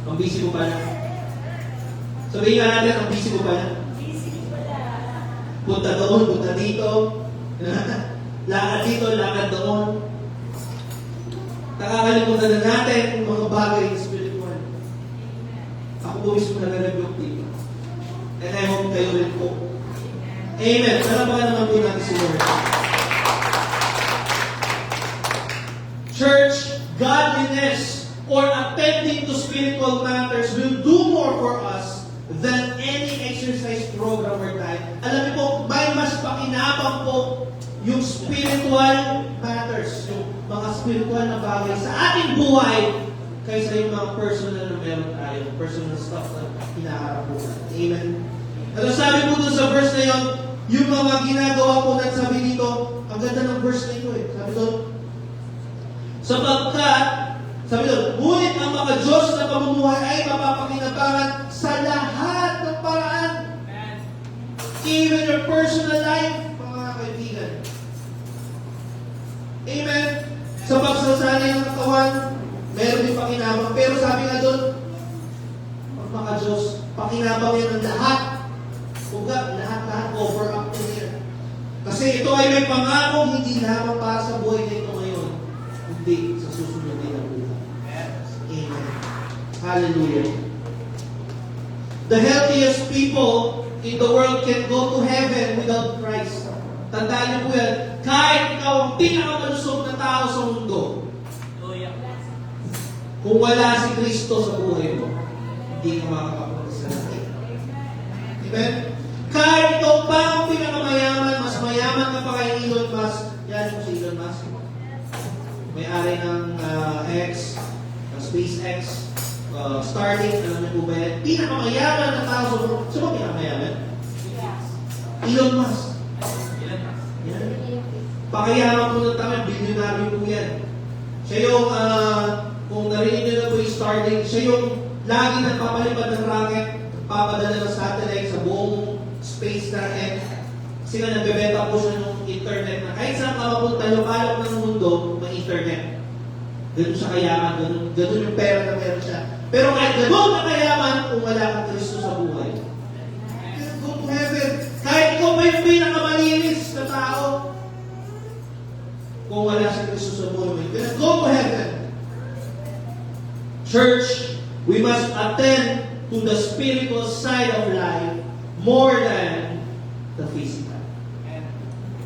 ang busy ko pala. Sabihin nga natin, ang busy ko pala. Punta doon, punta dito. Lakad dito, lakad doon. Nakakalimutan na natin yung mga bagay ng spiritual. Ako po mismo nag-rebuke dito. And I hope kayo rin po. Amen. Salamat naman po natin si Lord. Church, godliness or attending to spiritual matters will do more for us than any exercise program or diet. Alam niyo po, may mas pakinabang po yung spiritual matters, yung mga spiritual na bagay sa ating buhay kaysa yung mga personal na meron tayo, personal stuff na hinaharap po natin. Amen? At sabi po dun sa verse na yun, yung mga ginagawa po natin, sabi dito, ang ganda ng verse na ito eh. Sabi doon, sapagkat, sabi doon, ngunit ang mga Diyos na pamumuhay ay mapapakinabangan sa lahat ng paraan. Even your personal life, mga kaibigan. Amen. Sa pagsasanay ng katawan, meron din pakinabang. Pero sabi nga doon, ang mga Diyos, pakinabang yan ng lahat. Huwag lahat over up to here. Kasi ito ay may pangako, hindi lamang para sa buhay na ito ngayon, hindi sa susunod din na buhay. Amen. Hallelujah. The healthiest people in the world can go to heaven without Christ. Tandaan niyo po yan. Kahit ikaw ang pinakamalusog na tao sa mundo, kung wala si Kristo sa buhay mo, hindi ka makakapunta sa langit. Amen? Kahit ikaw pa ang pinakamayaman, mas mayaman ka pa kay Elon Musk. Yan mo si Elon Musk. May-ari ng X, ng SpaceX, Starlink, alam niyo po ba yan? Pinakamayaman na tao sa mundo. Sino ba pinakamayaman? Elon Musk. Yan. Pakayaman po ng tama, bilyonaryo po yan. Siya yung, kung narinig niyo na po yung Starlink, siya yung lagi nagpapalipad ng rocket, papadala ng satellite sa buong space natin. Kasi nga nagbebenta po siya ng internet na kahit saan ka mapunta, lumalok ng mundo, may internet. Ganun siya kayaman, ganun yung pera na meron siya. Pero kahit ganun na kayaman, kung wala kang Kristo sa buhay, go to heaven. Kahit ikaw pa yung pinakamalinis na tao, kung wala si Kristo sa buhay, go to heaven. Church, we must attend to the spiritual side of life more than the physical.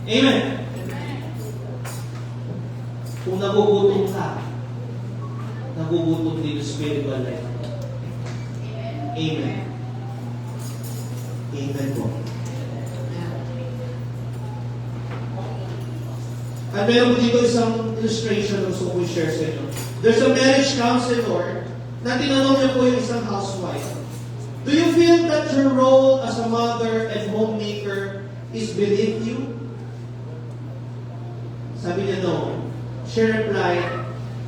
Amen. Kung nagugutom ka, nagugutom din yung spiritual life. Amen. Amen po. At meron po dito isang illustration na gusto ko i-share sa inyo. There's a marriage counselor na tinanong niya po yung isang housewife. Do you feel that your role as a mother and homemaker is beneath you? Sabi niya, no. She replied,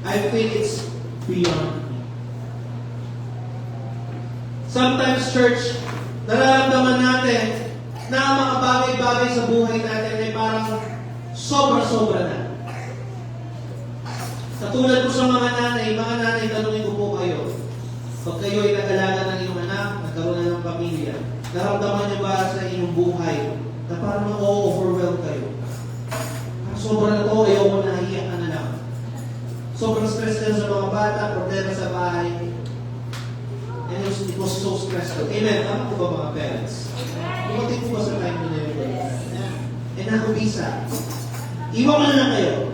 I feel it's beyond me. Sometimes, church, nararamdaman natin na ang mga bagay-bagay sa buhay natin ay parang sobra-sobra na. Katulad po sa mga nanay, tanungin ko po kayo, pag kayo ay nag-alaga ng inyong anak, nagkaroon na ng pamilya, naramdaman niyo ba sa inyong buhay na parang na-overwhelm kayo? Sobra na to, ayaw mo na, hiyak ka na lang. Sobrang stress ka sa mga bata, problema sa bahay. And it was so stressful. Amen. Tama po ba mga parents? Dumating po ba sa time na yun? And nakubisa. Iwan ko na lang kayo.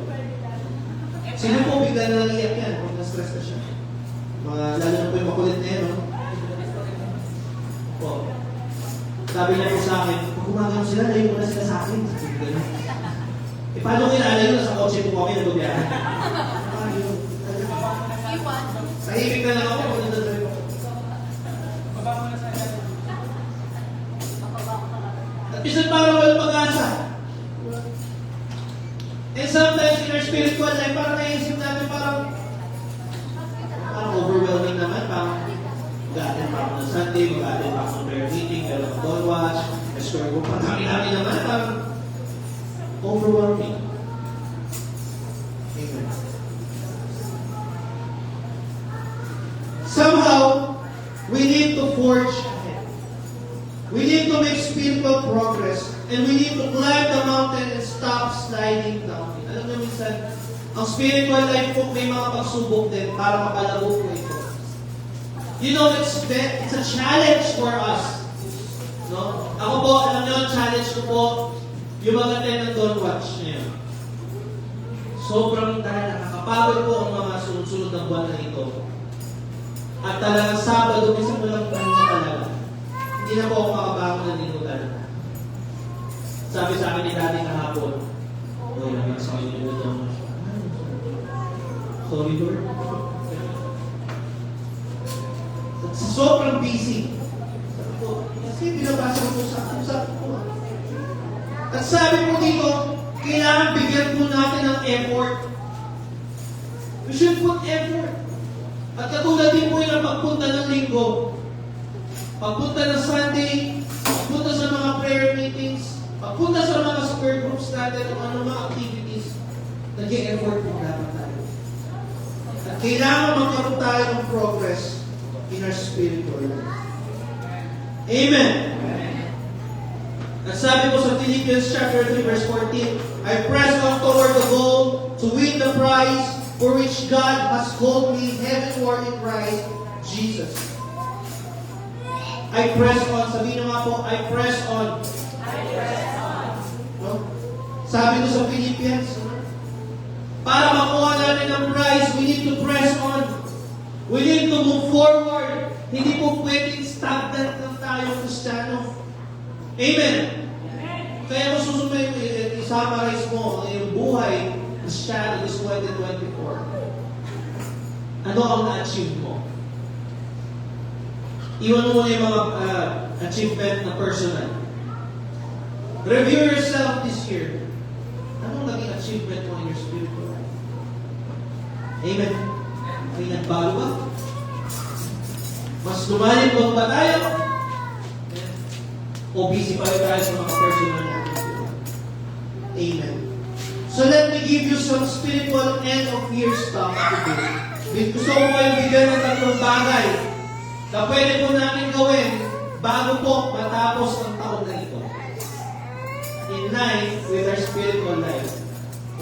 Sino po bigla na lang iyak yan kung na-stress na siya? Mga, lalo na po yung makulit na yan, no? Po. Sabi niya po sa akin, pag gumagano sila, layo mo na sila sa akin. Eh, paano kilala yun? Sa kotse po kami nagbibiyahe. Sa ibig na lang ako, kung nandun ako. At minsan parang walang pag-asa. And sometimes in our spiritual life, parang naisip natin parang overwhelming naman. Parang mag-attend pa ako ng Sunday, mag-attend pa ako ng prayer meeting, pero don't watch, escort ko pa. Kami naman, parang overwhelming. Amen. Somehow, we need to forge ahead. We need to make spiritual progress, and we need to climb the mountain and stop sliding down. Alam niyo minsan, ang spiritual life po may mga pagsubok din para mapalago po ito. You know, it's a challenge for us. No? Ako po, alam niyo, ang challenge ko po, yung mga tenant don't watch niya. Sobrang nakakapagod po ang mga sunod-sunod na buwan na ito. At talagang Sabado, minsan mo lang pahinga talaga. Hindi na po ako makabangon na dito talaga. Sabi sa akin ni Daddy kahapon, "Uy, nakasakay nyo na daw." Sorry, Lord. Sobrang busy. Sabi ko, kasi binabasa ko sa usap ko. At sabi po dito, kailangan bigyan po natin ng effort. We should put effort. At katulad din po yung pagpunta ng linggo, pagpunta ng Sunday, pagpunta sa mga prayer meetings, pagpunta sa mga spare groups natin, o ano mga activities, nag-e-effort po dapat tayo. At kailangan magkaroon tayo ng progress in our spiritual life. Amen. At sabi ko sa Philippians chapter 3 verse 14, I press on toward the goal to win the prize for which God has called me heavenward in Christ Jesus. I press on. Sabihin nyo nga po, I press on. I press on. No? Sabi ko sa Philippians, para makuha natin ang prize, we need to press on. We need to move forward. Hindi po pwedeng stagnant lang tayo Kristiyano. Amen. Kaya kung susunod i-summarize mo yung buhay Kristiyano this 2024, ano ang na-achieve mo? Iwan mo yung mga achievement na personal. Review yourself this year. Anong naging achievement mo in your spiritual life? Amen. May nagbago ba? Mas lumalim ba tayo? O busy pa rin tayo sa mga personal natin? Amen. So let me give you some spiritual end of year stuff today. Gusto ko kayong bigyan ng tatlong bagay na pwede po natin gawin bago po matapos ang taon na ito. In line with our spiritual life.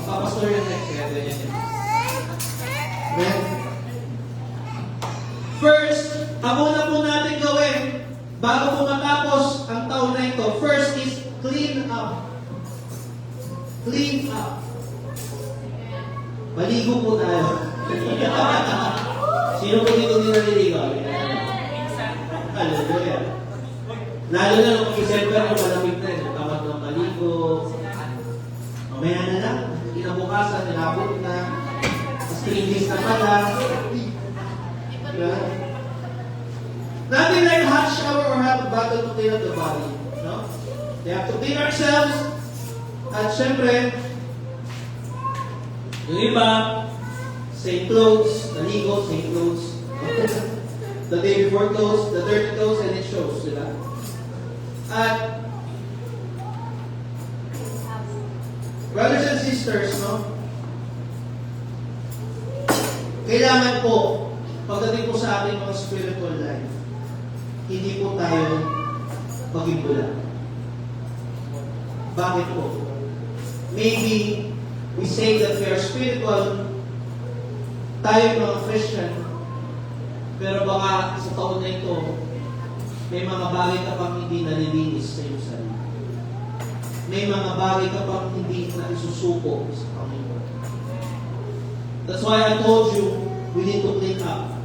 Mapapastor yung next kaya ganyan yan. Amen. First, ang una po natin gawin bago po matapos ang taon na ito, first is clean up. Clean up. Maligo po tayo. Sino po dito hindi naliligaw? Hallelujah. Lalo na nung December, yung malamig na yun. Tawag ng maligo. Mamaya na lang. Kinabukasan, nilabot na. 3 days na pala. Diba? Nothing like a hot shower or have a battle to clean up the body. No? We have to clean ourselves. At syempre, yung iba, same clothes, naligo, same clothes. The day before clothes, the dirty clothes, and it shows, diba? At, brothers and sisters, no? Kailangan po, pagdating po sa ating mga spiritual life, hindi po tayo maging bulag. Bakit po? Maybe we say that we are spiritual, tayo mga Christian, pero baka sa taon na ito, may mga bagay ka pang hindi nalilinis sa iyong sarili. May mga bagay ka pang hindi na isusuko sa Panginoon. That's why I told you, we need to clean up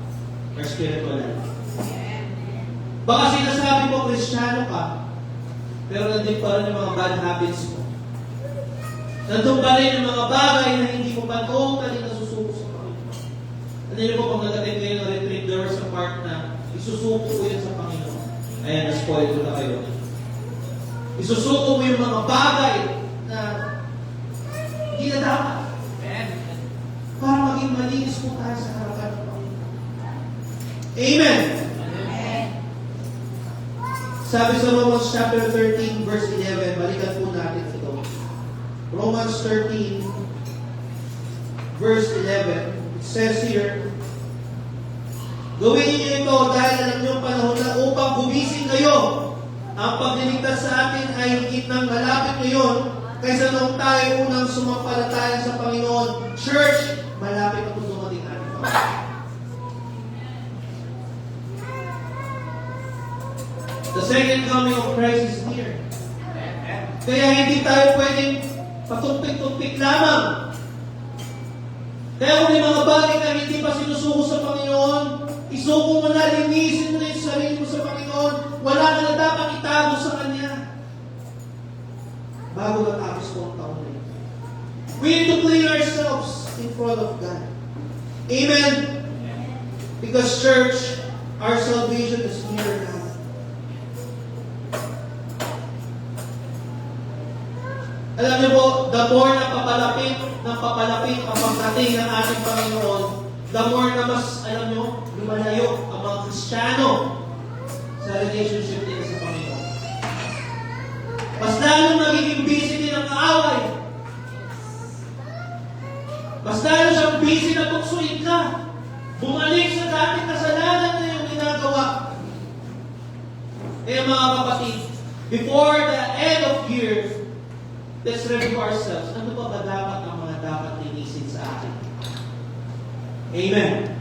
our spiritual life. Baka sinasabi mo, Kristiyano ka, pero nandun pa rin yung mga bad habits mo. Nandun pa rin yung mga bagay na hindi mo pa totally nasusuko sa Panginoon. Ano niyo po, pag nag-attend kayo ng retreat, there was a part na isusuko ko yun sa Panginoon. Ayan, na-spoil ko na kayo. Isusuko mo yung mga bagay na hindi na dapat. Para maging malinis po tayo sa harapan ng Panginoon. Amen! Sabi sa Romans chapter 13, verse 11, balikan po natin ito. Romans 13, verse 11, it says here, gawin niyo ito dahil alam niyo ang panahon na upang gumising kayo. Ang pagliligtas sa atin ay higit ng malapit ngayon kaysa nung tayo unang sumampalataya sa Panginoon. Church, malapit na po dumating ating Panginoon. The second coming of Christ is near. Kaya hindi tayo pwedeng patumpik-tumpik lamang. Kaya kung may mga bagay na hindi pa sinusuko sa Panginoon, isuko mo na, linisin mo na yung sarili mo sa Panginoon. Wala ka na dapat itago sa Kanya. Bago matapos po ang taon na ito. We need to clean ourselves in front of God. Amen? Because church, our salvation is near now. Alam niyo po, the more na papalapit ang pagdating ng ating Panginoon, the more na mas, alam niyo, lumalayo ang mga Kristiyano sa relationship nila sa Panginoon. Mas lalong nagiging busy din ang kaaway. Mas lalong siyang busy na tuksuin ka. Bumalik sa dating kasalanan na yung ginagawa. Kaya mga kapatid, before the end of year, let's review ourselves. Ano ba dapat ang mga dapat linisin sa atin? Amen.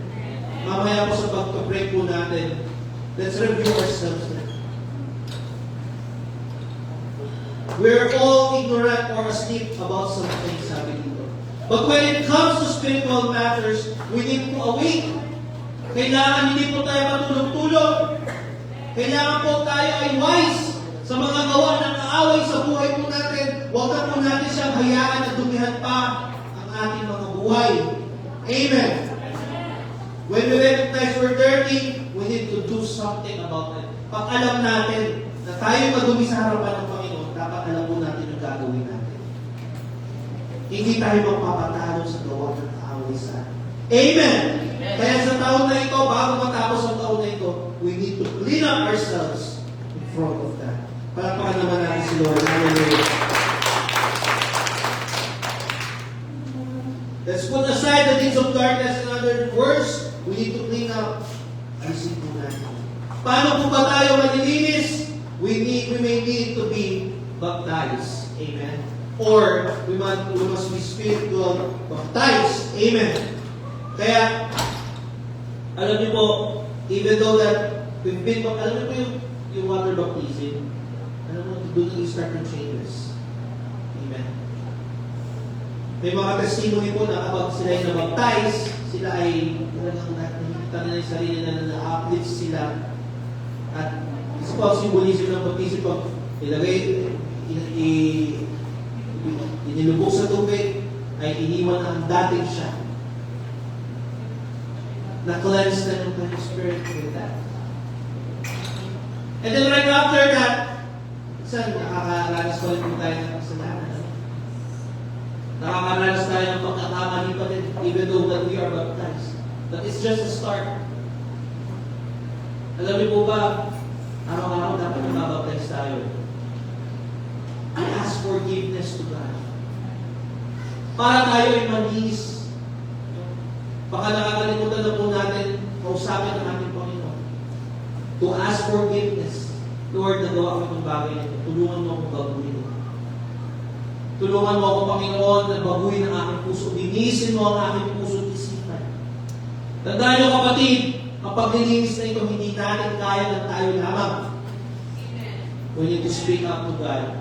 Mamaya po sa pag-break po natin, let's review ourselves. We're all ignorant or asleep about something, sabi dito. But when it comes to spiritual matters, we need to awake. Kailangan hindi po tayo matulog-tulog. Kailangan po tayo ay wise sa mga gawa ng kaaway sa buhay po natin. Huwag na po natin siyang hayaan na dumihan pa ang ating mga buhay. Amen. When we recognize we're dirty, we need to do something about it. Pag alam natin na tayo madumi sa harapan ng Panginoon, dapat alam po natin yung gagawin natin. Hindi tayo magpapatalo sa gawa ng kaaway sa atin. Amen. Kaya sa taon na ito, bago matapos ang taon na ito, we need to clean up ourselves in front of that. Palakpakan naman natin si Lord. Hallelujah. Let's put aside the deeds of darkness. In other words, we need to clean up. Alisin po natin. Paano po ba tayo malilinis? We may need to be baptized. Amen. Or we must be spiritual baptized. Amen. Kaya, alam niyo po, even though that we've been, alam niyo po yung water baptism, alam mo, doon you start to changes. Amen. May mga testimony po na kapag sila ay nabaptize, sila ay talagang nakikita nila yung sarili na na-uplift sila. At isa po ang symbolism ng baptism pag ilagay, inilubog sa tubig, ay iniwan ang dating siya. Na-cleanse na ng kanyang spirit with that. And then right after that, saan nakakaranas pa rin po tayo ng kasalanan? Nakakaranas tayo ng pagkakamali pa rin, even though that we are baptized. But it's just a start. Alam niyo po ba, araw-araw dapat mabaptize tayo. I ask forgiveness to God. Para tayo ay manis. Baka nakakalimutan na po natin kausapin ng ating Panginoon. To ask forgiveness. Lord, nagawa ko itong bagay nito. Tulungan mo akong baguhin. Tulungan mo ako, Panginoon, na baguhin ang aking puso. Linisin mo ang aking puso at isipan. Tandaan niyo, kapatid, kapag nilinis na ito, hindi natin kaya ng tayo lamang. We need to speak up to God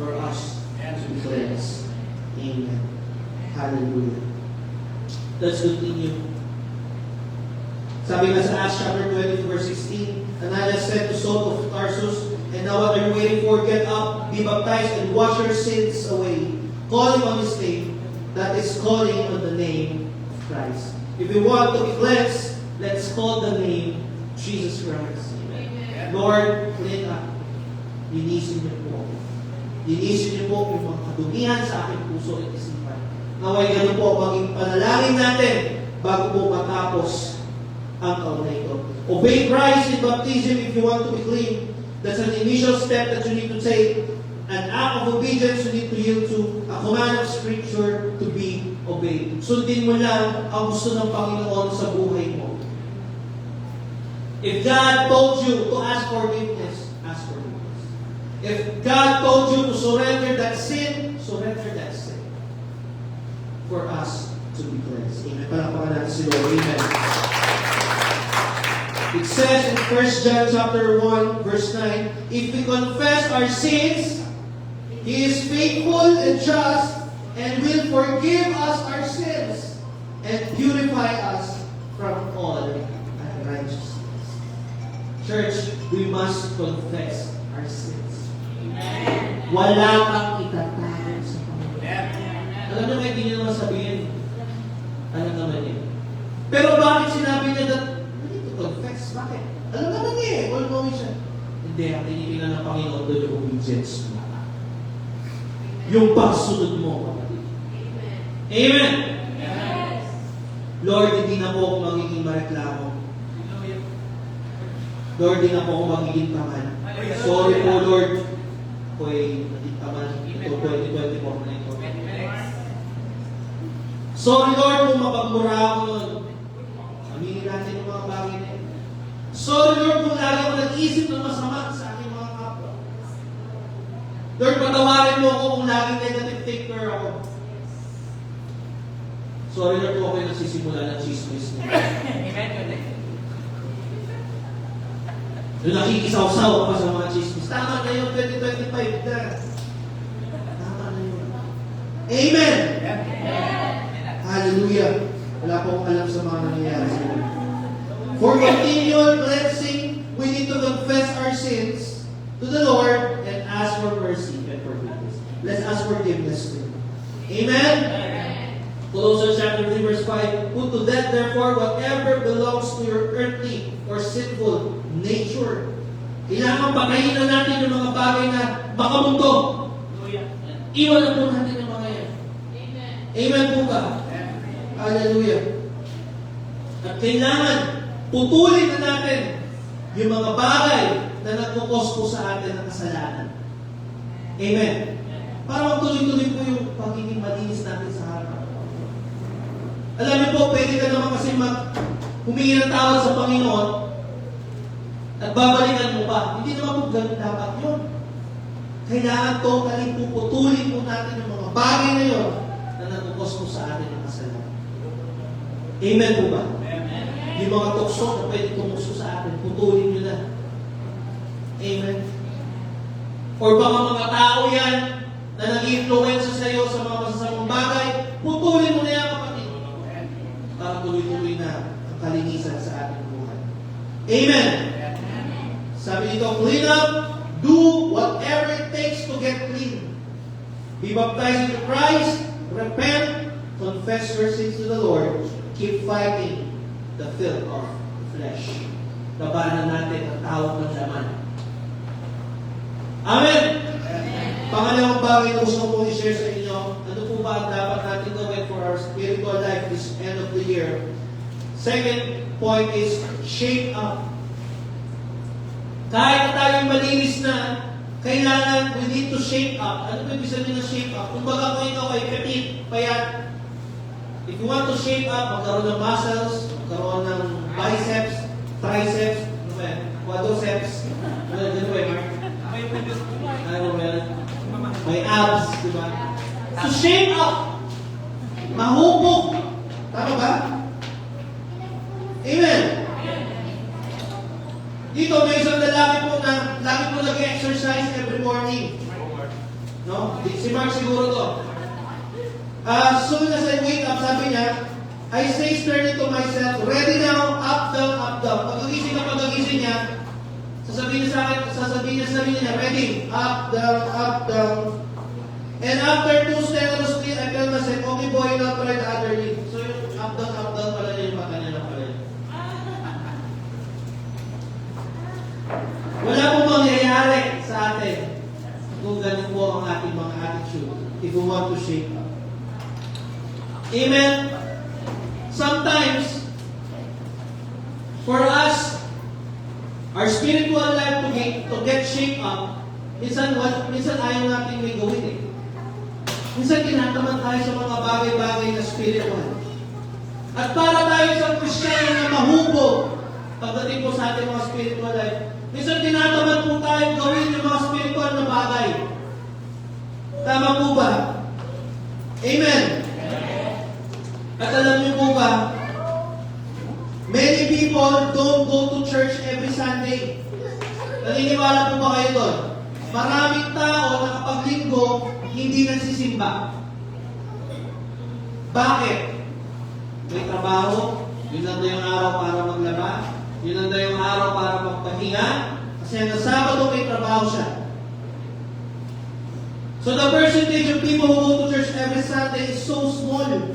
for us to be cleansed. Amen. Hallelujah. Let's continue. Sabi nga sa Acts chapter 20 verse 16, Ananias said to Saul of Tarsus, "And now what are you waiting for? Get up, be baptized, and wash your sins away, calling on His name," that is calling on the name of Christ. If we want to be cleansed, let's call the name Jesus Christ. Amen. Lord, clean up. Linisin niyo po. Linisin niyo po yung mga kadumihan sa aking puso at isipan. Naway ganun po maging panalangin natin bago po matapos ang taon na ito. Obey Christ in baptism if you want to be clean. That's an initial step that you need to take. An act of obedience you need to yield to. A command of Scripture to be obeyed. Sundin mo lang ang gusto ng Panginoon sa buhay mo. If God told you to ask forgiveness, ask forgiveness. If God told you to surrender that sin, surrender that sin. For us to be cleansed. Amen. Palakpakan natin si Lord. Amen. It says in 1 John chapter 1, verse 9, if we confess our sins, He is faithful and just and will forgive us our sins and purify us from all unrighteousness. Church, we must confess our sins. Amen. Wala kang itatago sa Panginoon. Alam niyo, may hindi niyo naman sabihin. Alam naman niya. Pero bakit sinabi niya that confess. Bakit? Alam naman niya eh. All-knowing siya. Hindi. Ang tinitingnan ng Panginoon doon yung obedience mo. Yung pagsunod mo. Amen. Amen. Yes. Lord, hindi na po ako magiging mareklamo. Lord, hindi na po ako magiging taman. Sorry po, Lord. Ako'y naging taman. Ito, 2024 na ito. Sorry, Lord, kung mapagmura ako nun. Aminin natin yung mga bagay na yun. Sorry, Lord, kung lagi ako nag-isip ng masama sa aking mga kapwa. Lord, patawarin mo ako kung laging negative thinker ako. Sorry, Lord, kung ako'y nagsisimula ng chismis mo. Yung nakikisaw-saw pa sa mga chismis. Tama na yun, 2025 na. Tama na yun. Amen! Hallelujah! Wala po akong alam sa mga nangyayari sa iyo. For continual cleansing, we need to confess our sins to the Lord and ask for mercy and forgiveness. Let's ask forgiveness to Him. Amen? Colossians chapter 3 verse 5, put to death therefore whatever belongs to your earthly or sinful nature. Kailangan patayin na natin yung mga bagay na makamundo. Iwan na po natin yung mga yan. Amen. Amen po ba? Hallelujah. At kailangan putulin na natin yung mga bagay na nagkukos po sa atin ng kasalanan. Amen. Para magtuloy-tuloy po yung pagiging malinis natin sa harap. Alam niyo po, pwede ka naman kasi humingi ng tawad sa Panginoon at babalikan mo pa. Hindi naman po ganun dapat yun. Kailangan totally puputulin po natin yung mga bagay na yun na nagkukos po sa atin ng kasalanan. Amen po ba? Amen. Yung mga tukso na pwede tumuso sa atin, putulin nyo na. Amen. Or baka mga tao yan na nag-influence sa iyo sa mga masasamang bagay, putulin mo na yan, kapatid. Para tuloy-tuloy na ang kalinisan sa ating buhay. Amen! Sabi dito, clean up, do whatever it takes to get clean. Be baptized into Christ, repent, confess your sins to the Lord, keep fighting the filth of the flesh. Labanan natin ang tawag ng laman. Amen! Pangalawang bagay na gusto ko i-share sa inyo, ano po ba ang dapat natin gawin for our spiritual life this end of the year? Second point is, shape up. Kahit na tayo malinis na, kailangan, we need to shape up. Ano ba ibig sabihin ng shape up? Kung baga kung ikaw ay petit, payat, if you want to shape up, magkaroon ng muscles, magkaroon ng biceps, triceps, ano ba yan? Quadriceps, ano ba yan, Mark? Ano ba yan? May abs, di ba? To shape up, mahubog. Tama ba? Amen. Dito may isang lalaki po na lagi po nag-exercise every morning. No? Si Mark siguro to. As soon as I wake up, sabi niya, I say sternly to myself, ready now, up, down, up, down. Pag-agising niya, sasabihin niya, ready, up, down. And after 2 steps of sleep, I tell myself, okay boy, now try the other leg. So yung up, down, pala niya yung mata niya na pala. Wala pong mangyayari sa atin kung ganun po ang ating mga attitude if we want to shape up. Amen? Sometimes, for us, our spiritual life to get shaped up, minsan ayaw natin may gawin eh. Minsan kinataman tayo sa mga bagay-bagay na spiritual. At para tayo sa Kristiyano na mahubog pagdating po sa ating mga spiritual life, minsan tinataman po tayo gawin yung mga spiritual na bagay. Tama po ba? Amen. At alam niyo po ba, many people don't go to church every Sunday. Naniniwala po ba kayo doon? Maraming tao na kapag linggo, hindi nagsisimba. Bakit? May trabaho, yun lang daw yung araw para maglaba, yun lang daw yung araw para magpahinga, kasi ang Sabado may trabaho siya. So the percentage of people who go to church every Sunday is so small.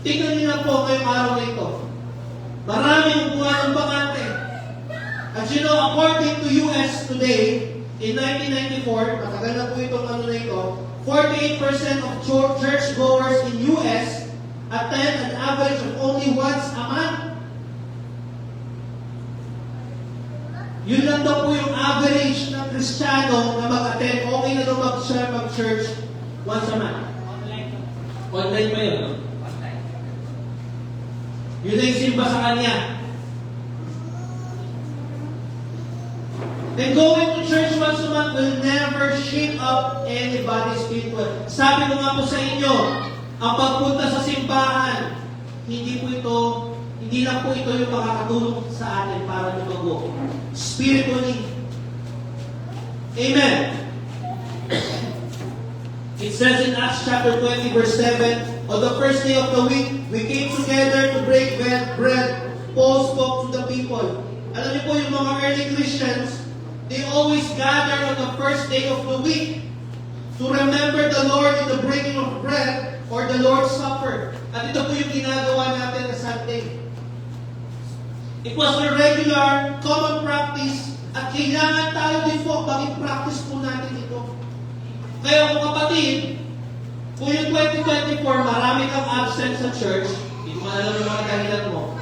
Tingnan niyo na po ngayong araw na ito. Maraming buwan ng bakante. At you know, according to US today, in 1994, matagal na po itong ano na ito, 48% of churchgoers in US attend an average of only once a month. Yun lang daw po yung average ng Kristiyano na mag-attend. Okay na daw mag-church once a month. Online ba yun? Yun na yung simba sa kanya. And going to church once a month will never shape up anybody's spiritual. Sabi ko nga po sa inyo, ang pagpunta sa simbahan, hindi lang po ito yung makakatulong sa atin para lumago. Spiritually. Amen. It says in Acts chapter 20 verse 7, on the first day of the week, we came together to break bread. Paul spoke to the people. Alam niyo po yung mga early Christians, they always gather on the first day of the week to remember the Lord in the breaking of bread or the Lord's Supper. At ito po yung ginagawa natin sa Sunday. It was a regular, common practice at kailangan tayo din po maging practice po natin ito. Kaya kung kapatid, kung yung 2024 marami kang absent sa church, hindi mo alam yung mga dahilan mo,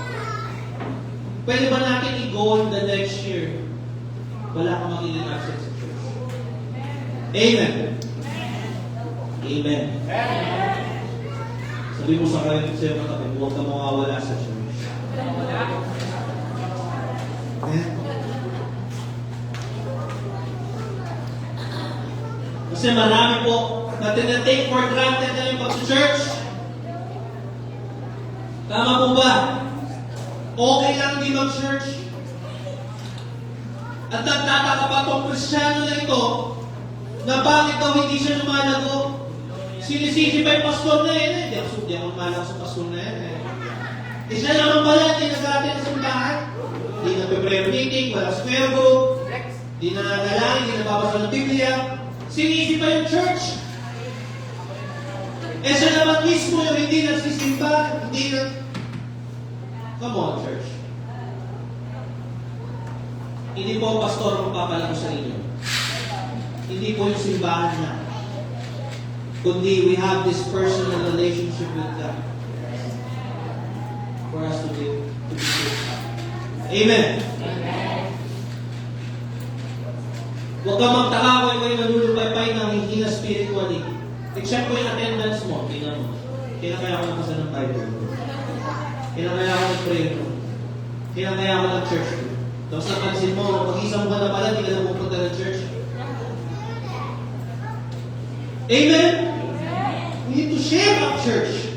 pwede ba natin i-goal the next year? Wala kang magiging absent sa church. Amen. Amen. Sabi mo sa kayo sa mga kapatid, huwag ka mawawala sa church. Amen. Kasi marami po na tinatake for granted na yung pag-church. Tama po ba? Okay lang di mag-church. At nagtataka pa itong Kristiyano na ito na bakit daw hindi siya lumalago. Sinisisi pa yung pastor na yan. Hindi ako malak sa pastor na yan. Siya naman pala, hindi nag-attend sa simbahan. Hindi nagpe-prayer meeting, wala square group, hindi na nagalangin, hindi nababasa ng Biblia. Sinisi pa yung church. Siya naman mismo yung hindi nagsisimba, hindi na... Come on, church. Hindi po ang pastor ang papala ko sa inyo. Hindi po yung simbahan na. Kundi we have this personal relationship with God for us to be saved. Amen. Huwag kang magtaka kung ikaw yung nalulupay-pay ng hihina spiritually. I-check mo yung attendance mo. Tingnan mo. Kailan kaya ako nagpasa ng Bible? Kailan kaya ako nag-prayer mo? Kailan kaya ako nag-church mo? Tapos napansin mo, mag-isang buwan na pala, hindi ka na pupunta ng church. Amen? We need to share our church.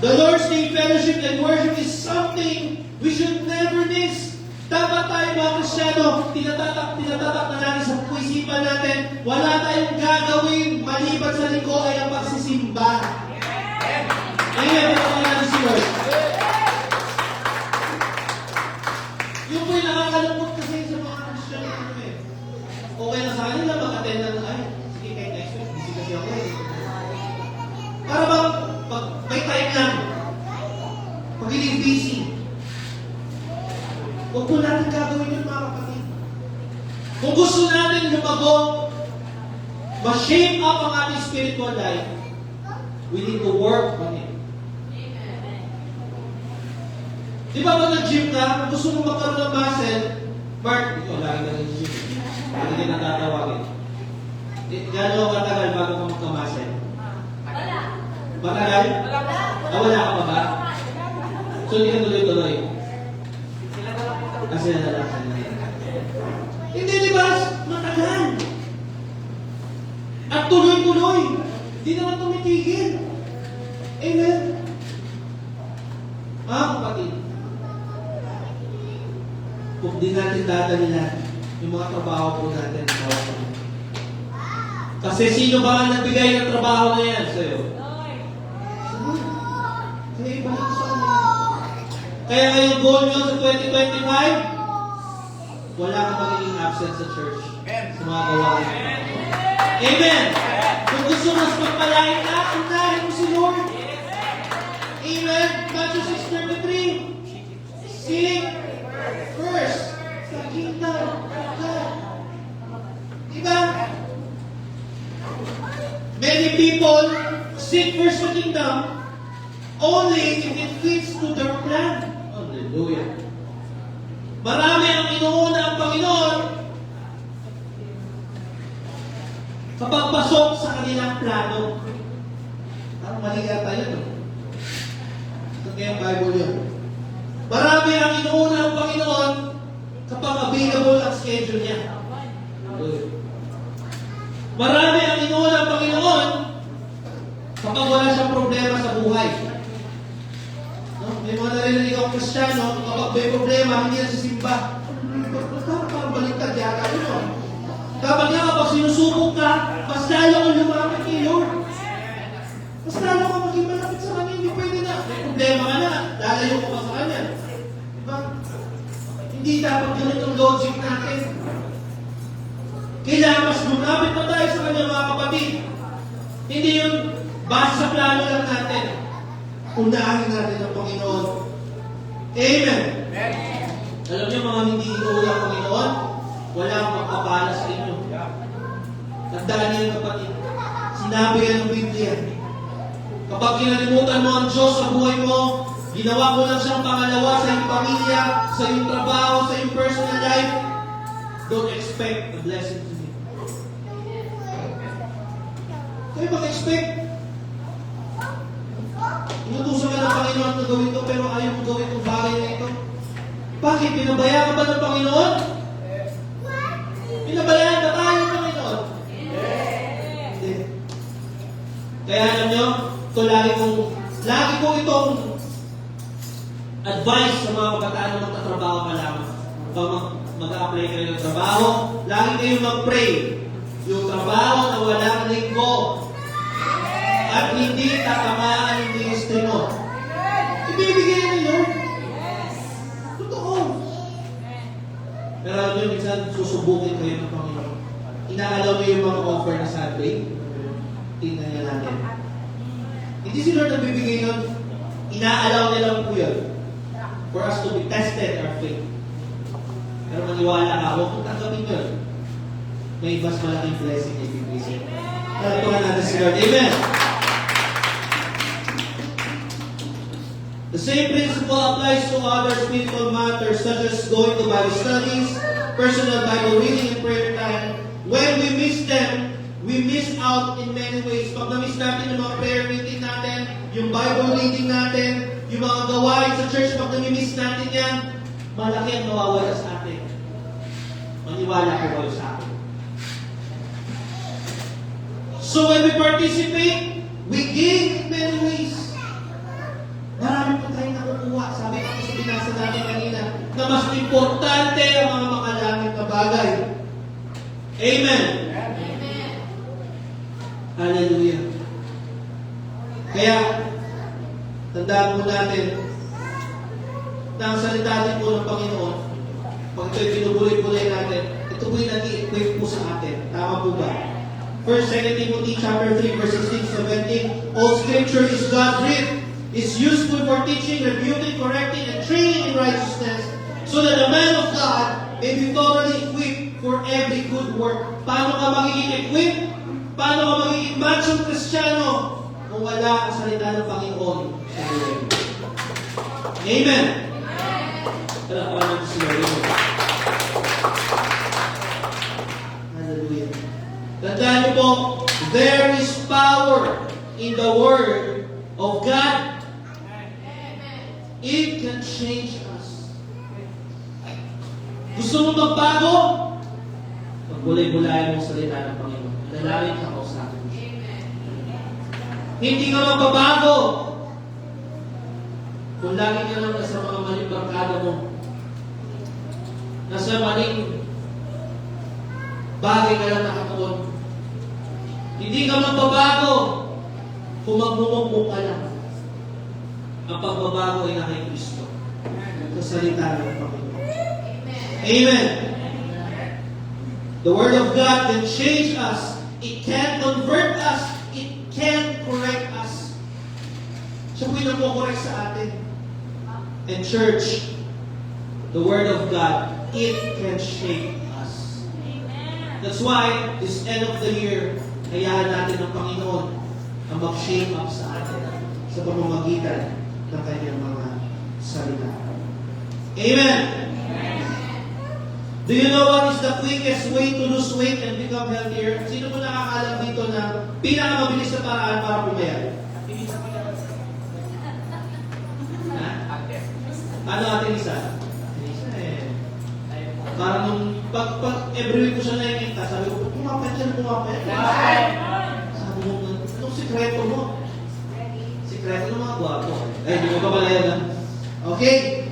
The Lord's Day fellowship and worship is something we should never miss. Dapat tayo mga Kristyano, tinatatak na natin sa isipan natin, wala tayong gagawin maliban sa liko ay ang pagsisimba. Amen. Pagkakas natin si Lord. Yung po'y nakakalungkot kasi sa mga Kristyano. Okay na sa kanila, mag-attend na ay, sige kahit next week, busy kasi ako eh. Para bang, may time lang. Pag hindi busy, huwag po natin gagawin yun mga kapatid. Kung gusto natin lumago, ma-shape up ang ating spiritual life, we need to work on it. Di ba pag nag-gym ka, kung gusto mo magkaroon ng muscle, Mark, ikaw lagi ka nag-gym. Lagi ka natatawagin. Gano'n katagal bago ka magka-muscle? Matagal? Wala ka pa ba? So hindi ka tuloy-tuloy? Kasi nalalaksan na yan. Hindi, di ba? Matagal. At tuloy-tuloy. Hindi naman tumitigil. Amen? Mga kapatid, kung di natin dadalilan yung mga trabaho po natin, kasi sino ba ang nagbigay ng trabaho na yan sa'yo? Kaya ibalik ko sa kanya. Kaya ngayong goal nyo sa 2025, wala kang magiging absent sa church. Sa mga gawain. Amen! Kung gusto mas magpalain ka, unahin mo si Lord. Amen! Matthew 6:33. Seek first the kingdom of God. Diba? Many people seek first the kingdom only if it fits to their plan. Hallelujah. Marami ang inuuna ang Panginoon kapag pasok sa kanilang plano. Parang mali yata yun. Ito kaya ang Bible yun. Marami ang inuuna ang Panginoon kapag available ang schedule niya. Marami ang inuuna ang Panginoon kapag wala siyang problema sa buhay. May mga narinig akong Kristyano, kapag may problema, hindi na sisimba. Parang baliktad yata yun. Kapag nga kapag sinusubok ka, mas lalo kang lumapit kay Lord. Mas lalo kang maging malapit sa Kanya, hindi pwede na. May problema ka na, lalayo ka pa sa Kanya. Diba? Hindi dapat ganun ang logic natin. Kailangan mas lumapit pa tayo sa Kanya mga kapatid. Hindi yung base sa plano lang natin. Unahin natin ang Panginoon. Amen. Alam niyo mga hindi inuuna ang Panginoon, wala akong magpapala sa inyo. Tandaan niyo kapatid, sinabi yan ng Biblia. Kapag kinalimutan mo ang Diyos sa buhay mo, ginawa mo lang siyang pangalawa sa iyong pamilya, sa iyong trabaho, sa iyong personal life, don't expect a blessing to you. Kayo mag-expect. Inutusan ka ng Panginoon na gawin ito, pero ayaw mo gawin itong bagay na ito. Bakit? Pinabayaan ka ba ng Panginoon? Pinabayaan ka tayo ng Panginoon? Hindi. Kaya alam nyo, ito lagi ko itong advice sa mga kabataan na magtatrabaho ka lamang. Kung mag-a-apply kayo ng trabaho, lagi kayong mag-pray. Yung trabaho na walang linggo at hindi tatamaan yung ministry mo. Ibibigay ni Lord. Totoo. Pero alam nyo, minsan susubukin kayo ng Panginoon. Inaalaw niyo yung mga offer na Sunday. Tingnan niya natin. Hindi si Lord nagbibigay nun. Inaalaw niya lang po yun. For us to be tested our faith. Pero maniwala ka, huwag kong tanggapin yun. May mas malaking blessing na ibibigay sa'yo. Talatuhan natin si Lord. Amen! The same principle applies to other spiritual matters such as going to Bible studies, personal Bible reading, and prayer time. When we miss them, we miss out in many ways. Pag na-miss natin yung mga prayer meeting natin, yung Bible reading natin, yung mga gawain sa church, pag na-miss natin yan, malaki ang nawawala sa atin. Maniwala ko kayo sa akin. So when we participate, we gain in many ways. Marami pa tayong nakukuha. Sabi ko sa binasa natin kanina, na mas importante ang mga makalangit na bagay. Amen. Amen. Hallelujah. Kaya, tandaan po natin na ang salita din po ng Panginoon, pag ito'y binubuloy-buloy natin, ito po'y nag-i-equip po sa atin. Tama po ba? 1 Timothy chapter 3, verse 16-17, all scripture is God-breathed, is useful for teaching, rebuking, correcting, and training in righteousness, so that the man of God may be thoroughly equipped for every good work. Paano ka magiging equipped? Paano ka magiging machong Kristiyano kung wala ang salita ng Panginoon sa buhay mo? Amen! Palakpakan natin si Lord. Hallelujah. Tandaan niyo po, there is power in the Word of God. It can change us. Gusto mo magbago? Magbulay-bulayan mo salita ng Panginoon. Dalawin ka ko sa akin. Hindi ka magbabago kung lagi ka lang nasa mga maling barkada mo. Nasa maling bagay ka lang nakatuon. Hindi ka magbabago kung magmumukmuk ka lang. Ang pagbabago ay na kay Kristo. Sa salita ng Panginoon. Amen. The Word of God can change us. It can convert us. It can correct us. Siya po yung nagpo-correct sa atin. And church, the Word of God, it can shape us. That's why, this end of the year, hayaan natin ng Panginoon ang mag-shape up sa atin sa pamamagitan ng kanyang mga salita. Amen! Do you know what is the quickest way to lose weight and become healthier? Sino mo nakakalam dito na pinakamabilis na paraan para pumayat? Ha? Ano ating isa? Parang nung pag every week ko siya nakikita, sabi ko, pumapayat siya. Sabi ko, anong sikreto mo? Sikreto ng mga gwapo. Ay, hindi ko pa pala yan, ha? Okay?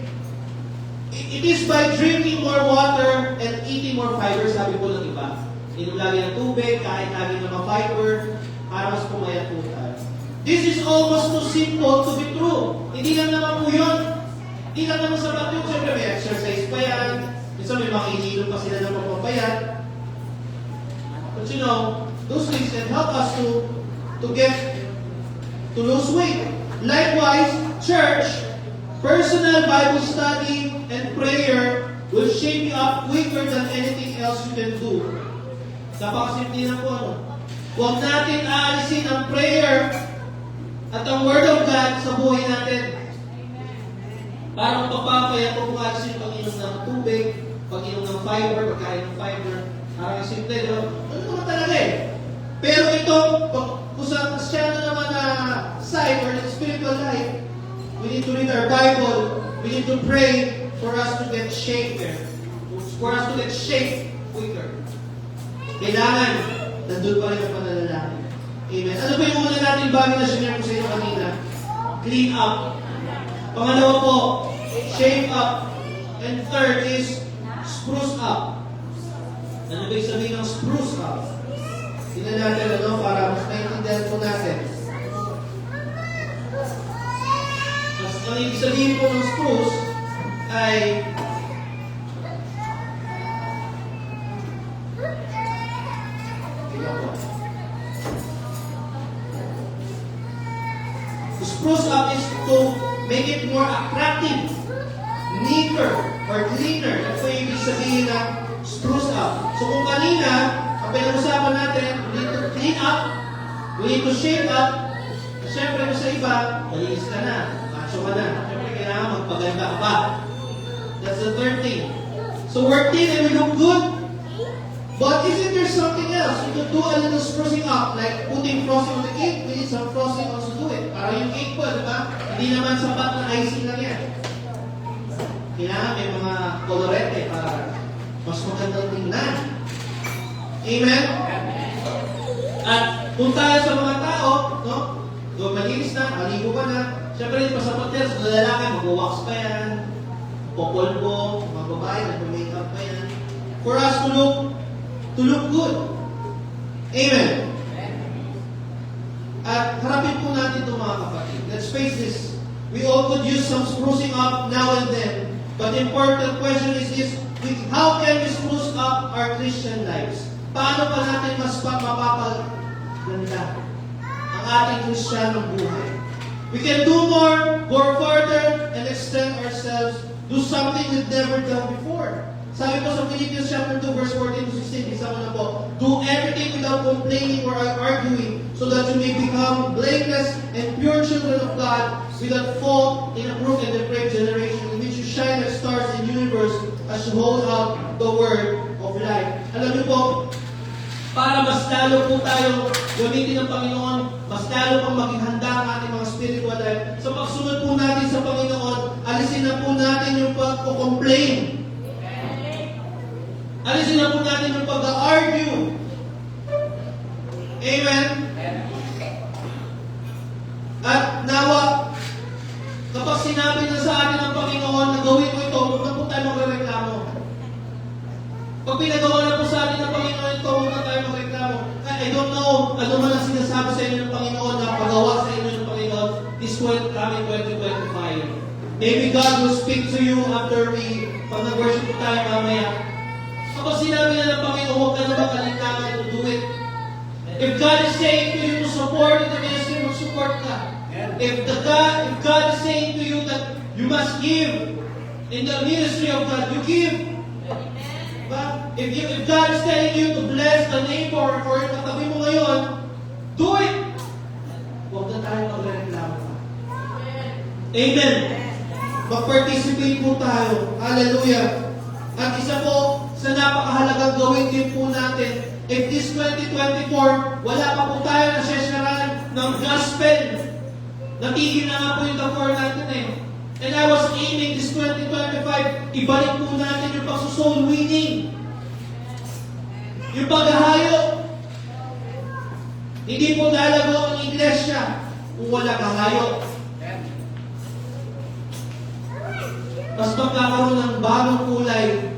It is by drinking more water and eating more fiber, sabi po ng iba. Inom lagi ng tubig, kain lagi ng mga fiber, para mas pumayat po tayo. This is almost too simple to be true. Hindi lang naman po yun. Hindi lang naman sapat yun. Siyempre may exercise pa yan. Minsan may mga ininom pa sila ng pagpapayat. But you know, those things can help us to lose weight. Likewise, church, personal Bible study and prayer will shape you up quicker than anything else you can do. Napakasimple na po, ano? Huwag natin aalisin ang prayer at ang Word of God sa buhay natin. Parang papapaya kung aalisin yung pag-inom ng tubig, pag-inom ng fiber, pagkain ng fiber. Parang simple, diba? Ano naman talaga eh? Pero ito, kung sa Kristiyano naman na side or the spiritual life, we need to read our Bible, we need to pray for us to get shaped there. For us to get shaped quicker. Kailangan, nandun pa rin ang pananalangin. Amen. Ano ba yung una natin bagay na sinare ko sa inyo kanina? Clean up. Pangalawa po, shape up. And third is, spruce up. Ano ba yung sabihin ng spruce up? Tingnan natin ano, para mas naiintindihan po natin. Ang ibig tipo ng spruce ay to spruce up is to make it more attractive, neater, or cleaner. Ito yung ibig sabihin ng spruce up. So kung kanina, ang pinag-usapan natin, we need to clean up, we need to shape up. Siyempre kung sa iba, malinis ka na, macho ka na. Siyempre kailangan magpaganda ka pa. That's the third thing. So we're thin and we look good. But isn't there something else? You could do a little sprucing up, like putting frosting on the cake. We need some frosting also do it. Para yung cake po, di ba? Hindi naman sapat na icing lang yan. Kailangan may mga colorete para mas magandang tingnan. Amen? At kung tayo sa mga tao, no? Kung malinis na, maligo ka na, siyempre yung pasapat yan, sa lalaki, mag-wax pa yan, popolbo, mga babae, nag-makeup pa yan. For us to look good. Amen. At harapin po natin ito mga kapatid. Let's face this. We all could use some sprucing up now and then. But the important question is this, how can we spruce up our Christian lives? Paano pa natin mas mapapaganda ang ating Kristiyanong buhay? We can do more, go further, and extend ourselves, do something we've never done before. Sabi po sa Philippians chapter 2, verse 14 to 16, isa ko na po, do everything without complaining or arguing, so that you may become blameless and pure children of God, without fault in a crooked and depraved generation, in which you shine like stars in the universe, as you hold out the word of life. Alam niyo po, para mas lalo po tayong gamitin ng Panginoon, mas lalo pang maging handa ang ating mga spiritual life. Sa pagsunod po natin sa Panginoon, alisin na po natin yung pag-complain. Alisin na po natin yung pag-argue. Amen? At nawa, kapag sinabi na sa atin ng Panginoon na gawin mo ito, huwag na po tayo magreklamo. Pag pinagawa na po sa atin ng Panginoon ito, huwag na tayo magreklamo. I don't know ano man ang sinasabi sa inyo ng Panginoon na pagawa sa inyo ng Panginoon this coming 2025. Maybe God will speak to you after pag nag-worship tayo mamaya. Kapag sinabi na ng Panginoon, huwag ka na makalinlangan to do it. If God is saying to you to support in the ministry, mag-support ka. If God is saying to you that you must give in the ministry of God, you give. But if God is telling you to bless the neighbor or yung katabi mo ngayon, do it. Huwag na tayo magreklamo pa. Amen. Mag-participate po tayo. Hallelujah. At isa po sa napakahalagang gawin din po natin, if this 2024, wala pa po tayo na sesyaran ng gospel. Natigil na nga po yung the 4 natin eh. And I was aiming this 2025, ibalik po natin yung pagsusoul winning. Yung paghahayo. Hindi po lalago ang iglesia kung wala kahayo. Mas magkakaroon ng bagong kulay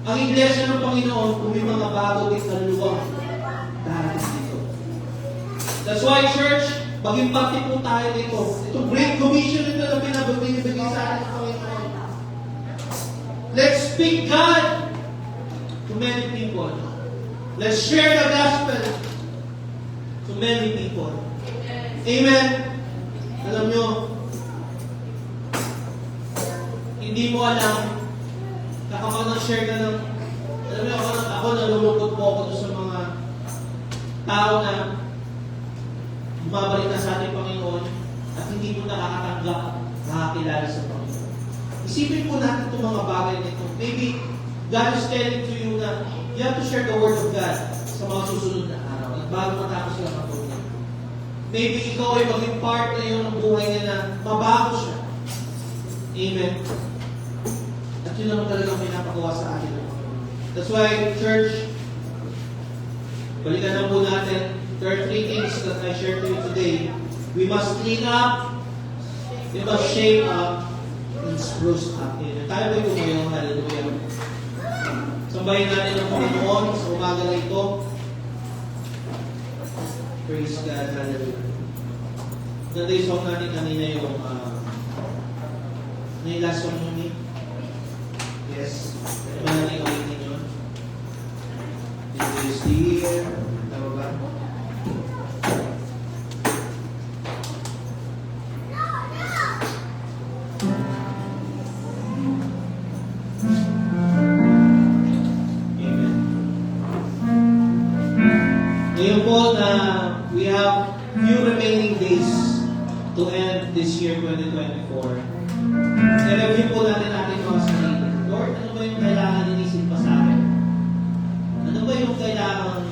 ang iglesia ng Panginoon kung may mga bago din na luwang darating dito. That's why, church, maging pati po tayo dito. Itong great commission ito na binibigay sa atin ng Panginoon. Let's speak God to many people. Let's share the gospel to many people. Amen. Alam nyo, hindi mo alam, kapag nag-share ka ng, alam nyo, ako nalulungkot po ako sa mga tao na bumabalik na sa ating Panginoon at hindi mo nakakatanggap, nakakilala sa Panginoon. Isipin po natin itong mga bagay nito. Maybe God is telling to you na you have to share the Word of God sa mga susunod na araw at bago matapos lang ang program. Maybe ikaw ay maging part na yun ng buhay niya na mabago siya. Amen. At yun naman talagang pinapagawa sa atin. That's why, church, balikan na po natin. There are 3 things that I share to you today. We must clean up, we must shape up, and spruce up. Amen. Tayo ba ito ngayon? Hallelujah. Sambahin natin ang Panginoon sa umaga na ito. Praise God. Hallelujah. Ganda yung song natin kanina yung Ano yung last song mo, Yes. Ano ba natin ulitin yun? This is the year. Tama ba? Amen. Ngayon po na we have few remaining days to end this year 2024. I-review po natin ating mga sarili. Lord, ano ba yung kailangan inisip pa sa akin? Ano ba yung kailangan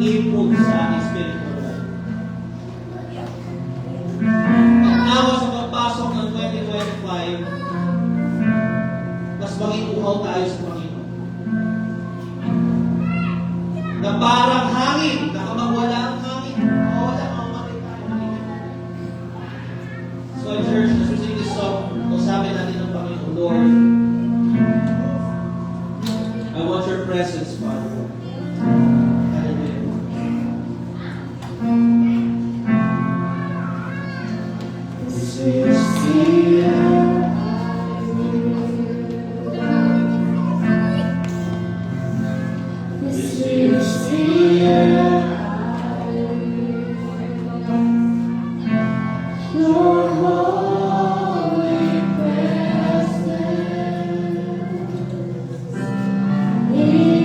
i-improve sa aking spiritual life? Pagkawa sa pagpasok ng 2025, mas maging uhaw tayo sa Panginoon. Na parang hangin, na kapag wala ang hangin, mawala, mamamatay tayo. So, church, as we sing this song, usapin natin ng Panginoon, Lord, I want your presence, Father. Hallelujah. This is the year. This is the year. Your holy presence in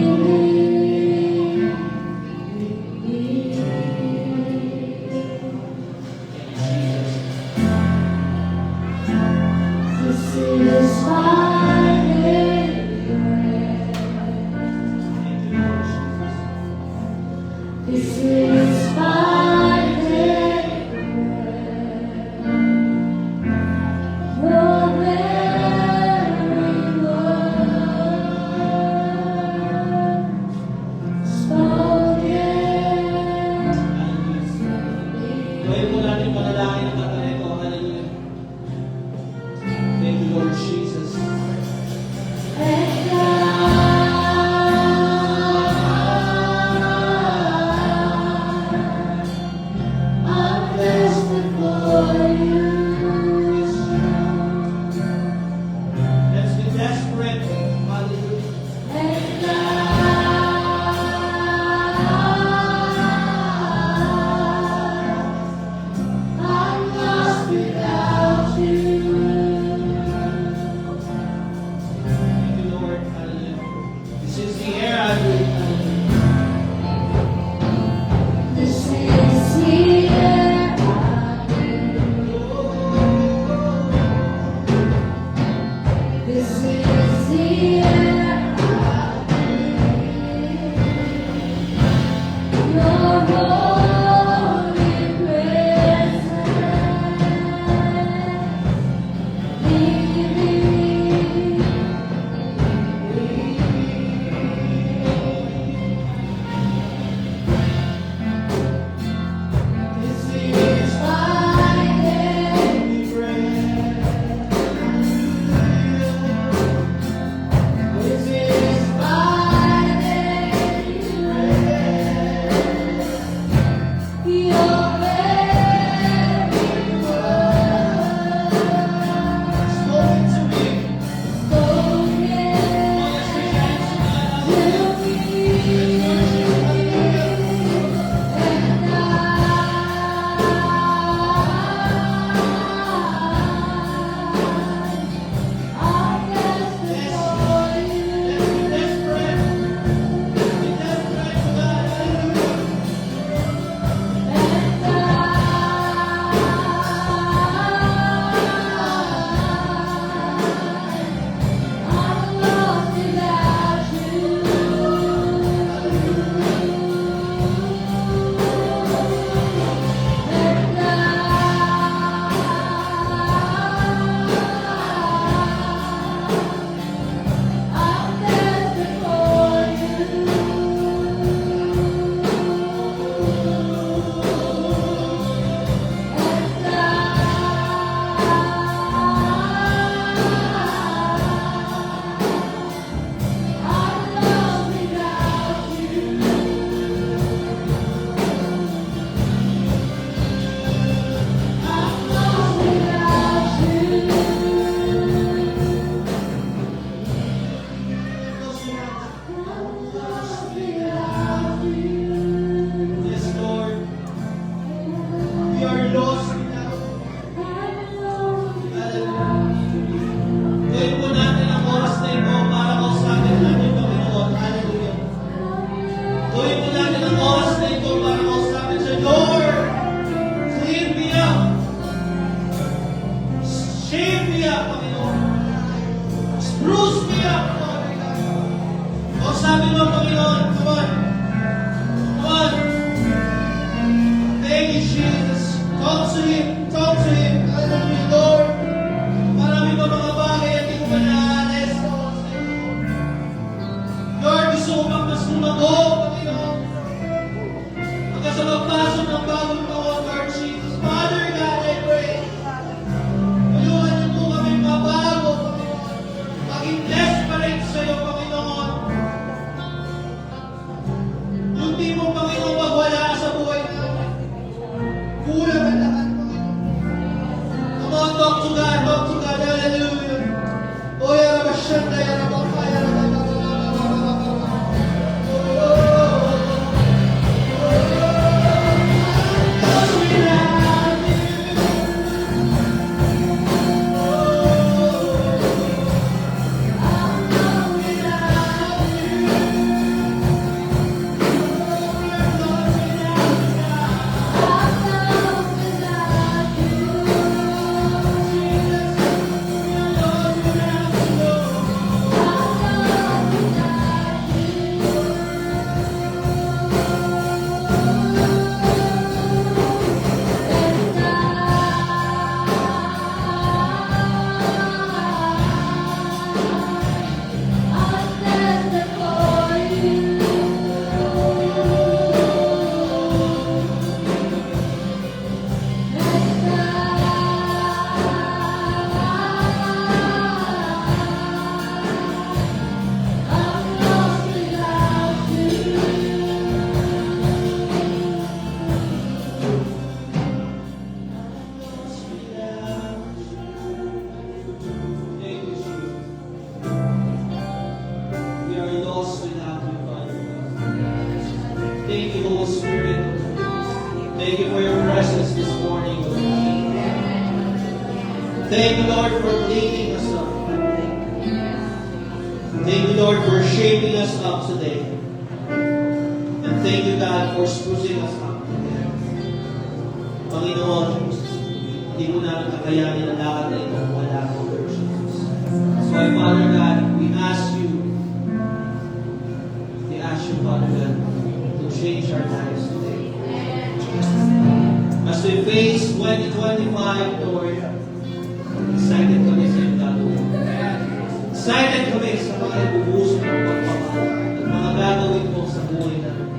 This is my daily bread. This is my daily bread. Your very word spoken. Gawin po natin panalangin ng kanta nito. Hallelujah. Thank you, Lord Jesus. Let's be desperate. Hallelujah. I'm lost are lost without you. Hallelujah. Gawin po natin ang oras na ito para kausapin natin, Panginoon. Hallelujah. Gawin po natin ang oras na ito para kausapin siya. Lord, clean me up. Shape me up, Panginoon. Spruce me up, Lord. Kausapin mo, Panginoon. Come on. Come on. Thank you, Jesus. Talk to Him. Talk to Him. Hallelujah, Lord. Marami pa mga bagay at hindi ko pa naalis. Lord, gusto ko pang mas lumago, Panginoon. Hanggang sa magpasok ng bagong taon, Lord Jesus. Father God, I pray. Tulungan niyo po kami mabago, Panginoon. Maging desperate sa iyo, Panginoon. Yung di mo, Panginoon, magwala sa buhay namin. Kulang ang lahat, Panginoon. Come on, talk to God, talk to God. Hallelujah. Oh, yarabashanda, yarabakaya, Thank you, Holy Spirit. Thank you for your presence this morning, Lord. Thank you, Lord, for cleaning us up. Thank you, Lord, for shaping us up today. And thank you, God, for sprucing us up today. Panginoon, hindi mo namin kakayanin ang lakad na ito kung wala ko, Lord Jesus. So, Father God, we ask you, Father God, to change our lives today. As we face 2025, Lord, excited kami sa iyong gagawin. Excited kami sa mga ibubuso ng pagpapahal at mga gagawin mo sa buhay namin.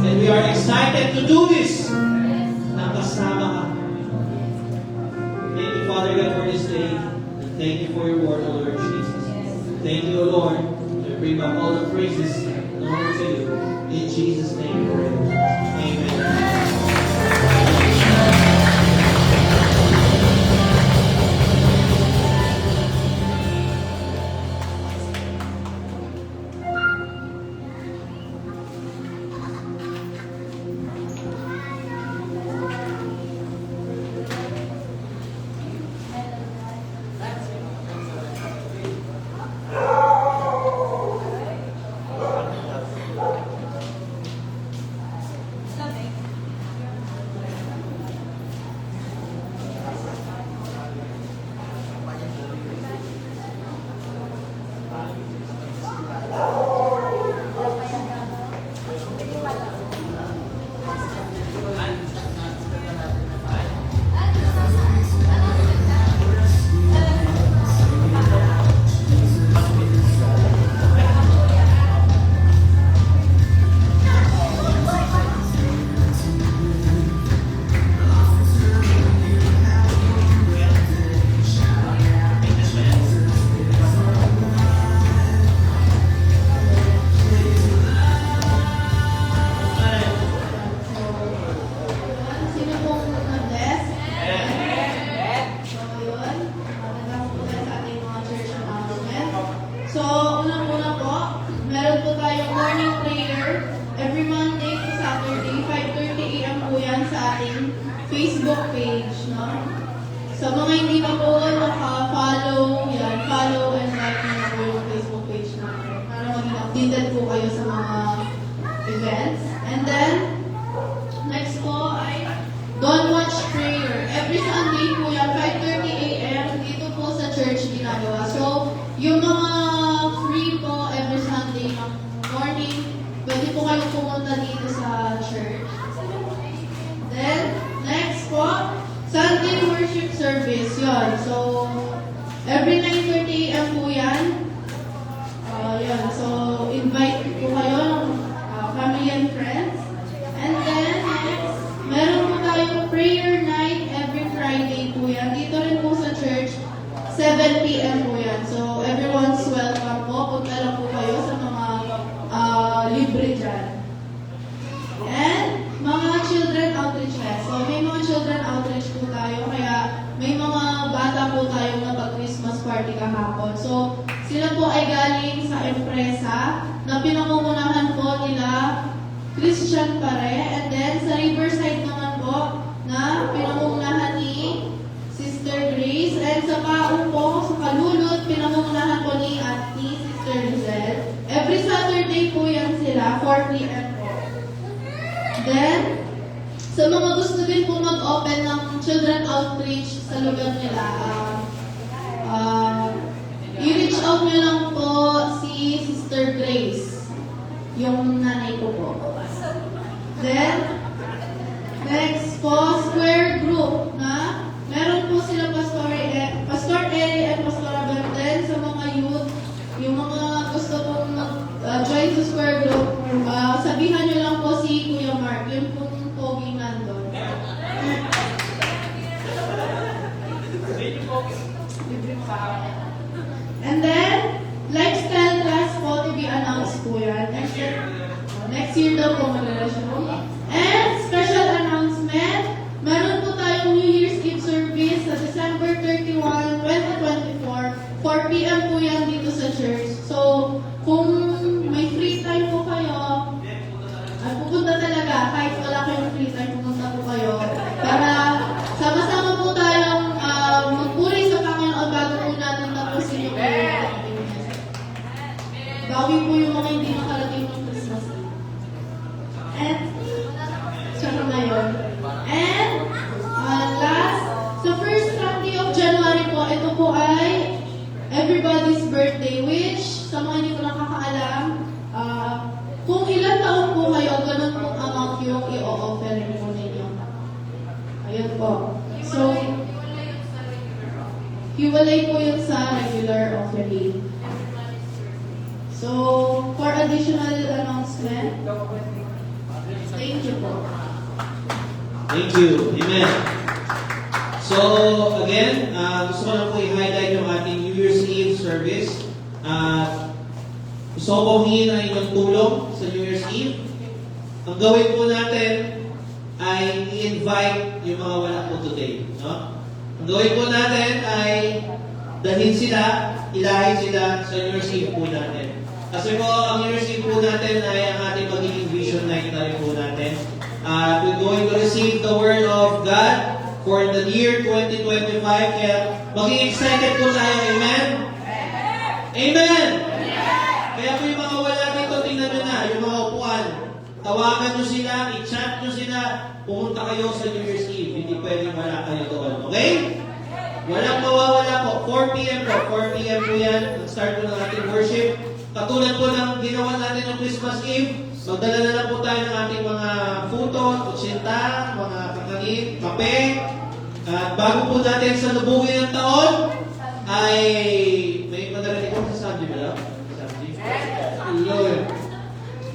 And we are excited to do this na kasama ka. Thank you, Father God, for this day. And thank you for your word, O Lord Jesus. Thank you, O Lord. We bring back all the praises and honor to you. In Jesus' name we pray. Amen. Facebook page, no? Sa mga hindi pa po naka-follow, yan, follow and like nyo na po yung Facebook page natin para maging updated po kayo sa mga events. And then, next po ay Don't Watch Prayer. Every Sunday po yan, 5:30 a.m. dito po sa church ginagawa. So, yung mga free po every Sunday ng morning, pwede po kayong pumunta dito sa church. Then, next po, Sunday worship service. Yun. So, every 9:30 a.m. po yan. Yun. So, invite po kayo ng family and friends. And then, next, meron po tayong prayer night every Friday po yan. Dito rin po sa church, 7 p.m. po yan. So, everyone's welcome po. Punta lang po kayo sa mga libre dyan. And, mga children outreaches. So, may mga children outreach po tayo. Kaya, may mga bata po tayong napag-Christmas party kahapon. So, sila po ay galing sa empresa na pinangungunahan po nila Christian Pare. And then, sa Riverside naman po, na pinangungunahan ni Sister Grace. And sa Paong po, sa Kalulot, pinangungunahan po ni Sister Lizelle. Every Saturday po yan sila, 4 p.m. po. Then, sa mga gusto din po mag-open ng children outreach sa lugar nila, i-reach out nyo lang po si Sister Grace, yung nanay ko po. Then, next po, Square Group, na meron po sila Pastor Eli at Pastor Abel. Then, sa mga youth, yung mga gusto pong join sa Square Group, sabihan nyo lang po si Kuya Mark, yun pong pogi nandun. And then, lifestyle class po to be announced po yan. Next year daw po mag-relasyon. And special announcement, meron po tayong New Year's Eve service sa December 31, 2024. 4 p.m. po yan dito sa church. So, kung may free time po kayo, ay pupunta talaga. Kahit wala kayong free time, pupunta po kayo. Para sama-sama po tayong magpuri sa Panginoon bago po natin tapusin yung bawi po yung mga hindi nakarating ng Christmas Eve. And, tsaka ngayon. And, last, sa first Sunday of January po, ito po ay everybody's birthday, which, sa mga hindi ko nakakaalam, kung ilang taon po kayo, ganun pong amount yung i-o-offering po ninyo. Ayun po. So, hiwalay po yun sa regular offering. So, for additional announcement, thank you po. Thank you. Amen. So, again, gusto ko lang po i-highlight yung ating New Year's Eve service. Gusto ko po hingin ang inyong tulong sa New Year's Eve. Ang gawin po natin ay i-invite yung mga wala po today. No? Ang gawin po natin ay dalhin sila, ilahin sila sa New Year's Eve po natin. Kasi po, ang New Year's Eve po natin ay ang ating magiging vision night na rin po natin. We're going to receive the Word of God for the year 2025. Kaya maging excited po tayo. Amen? Amen! Kaya po yung mga wala dito, tingnan nyo na, yung mga upuan. Tawagan nyo sila, i-chat nyo sila, pumunta kayo sa New Year's Eve. Hindi pwedeng wala kayo doon. Okay? Walang mawawala po. 4 p.m. po. 4 p.m. po yan. Nag-start po ng ating worship. Katulad po ng ginawa natin ng Christmas Eve, magdala na lang po tayo ng ating mga photo, kutsinta, mga kakanin, kape. At bago po natin sa lubungin ng taon, ay may madalali ko sa Sunday ba? Lord.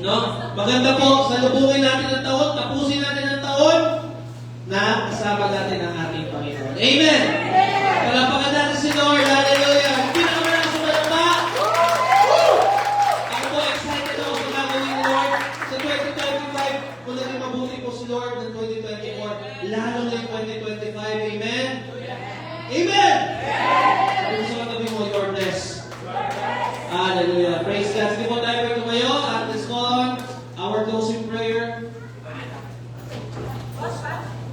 No? Maganda po sa lubungin natin ng taon, tapusin natin ang taon na kasama natin ang ating Panginoon. Amen! Palapakan natin si Lord. Hallelujah! Hindi na kami lang sa malapa. Ako po excited ako sa gagawin ni Lord sa 2025. Kung naging mabuti po si Lord ng 2024, lalo na yung 2025. Amen? Amen! Sabi mo sa katabi mo, you're blessed. Hallelujah. Praise God. Sige po tayo po tumayo at let's call on our closing prayer.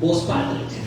Boss Patrick.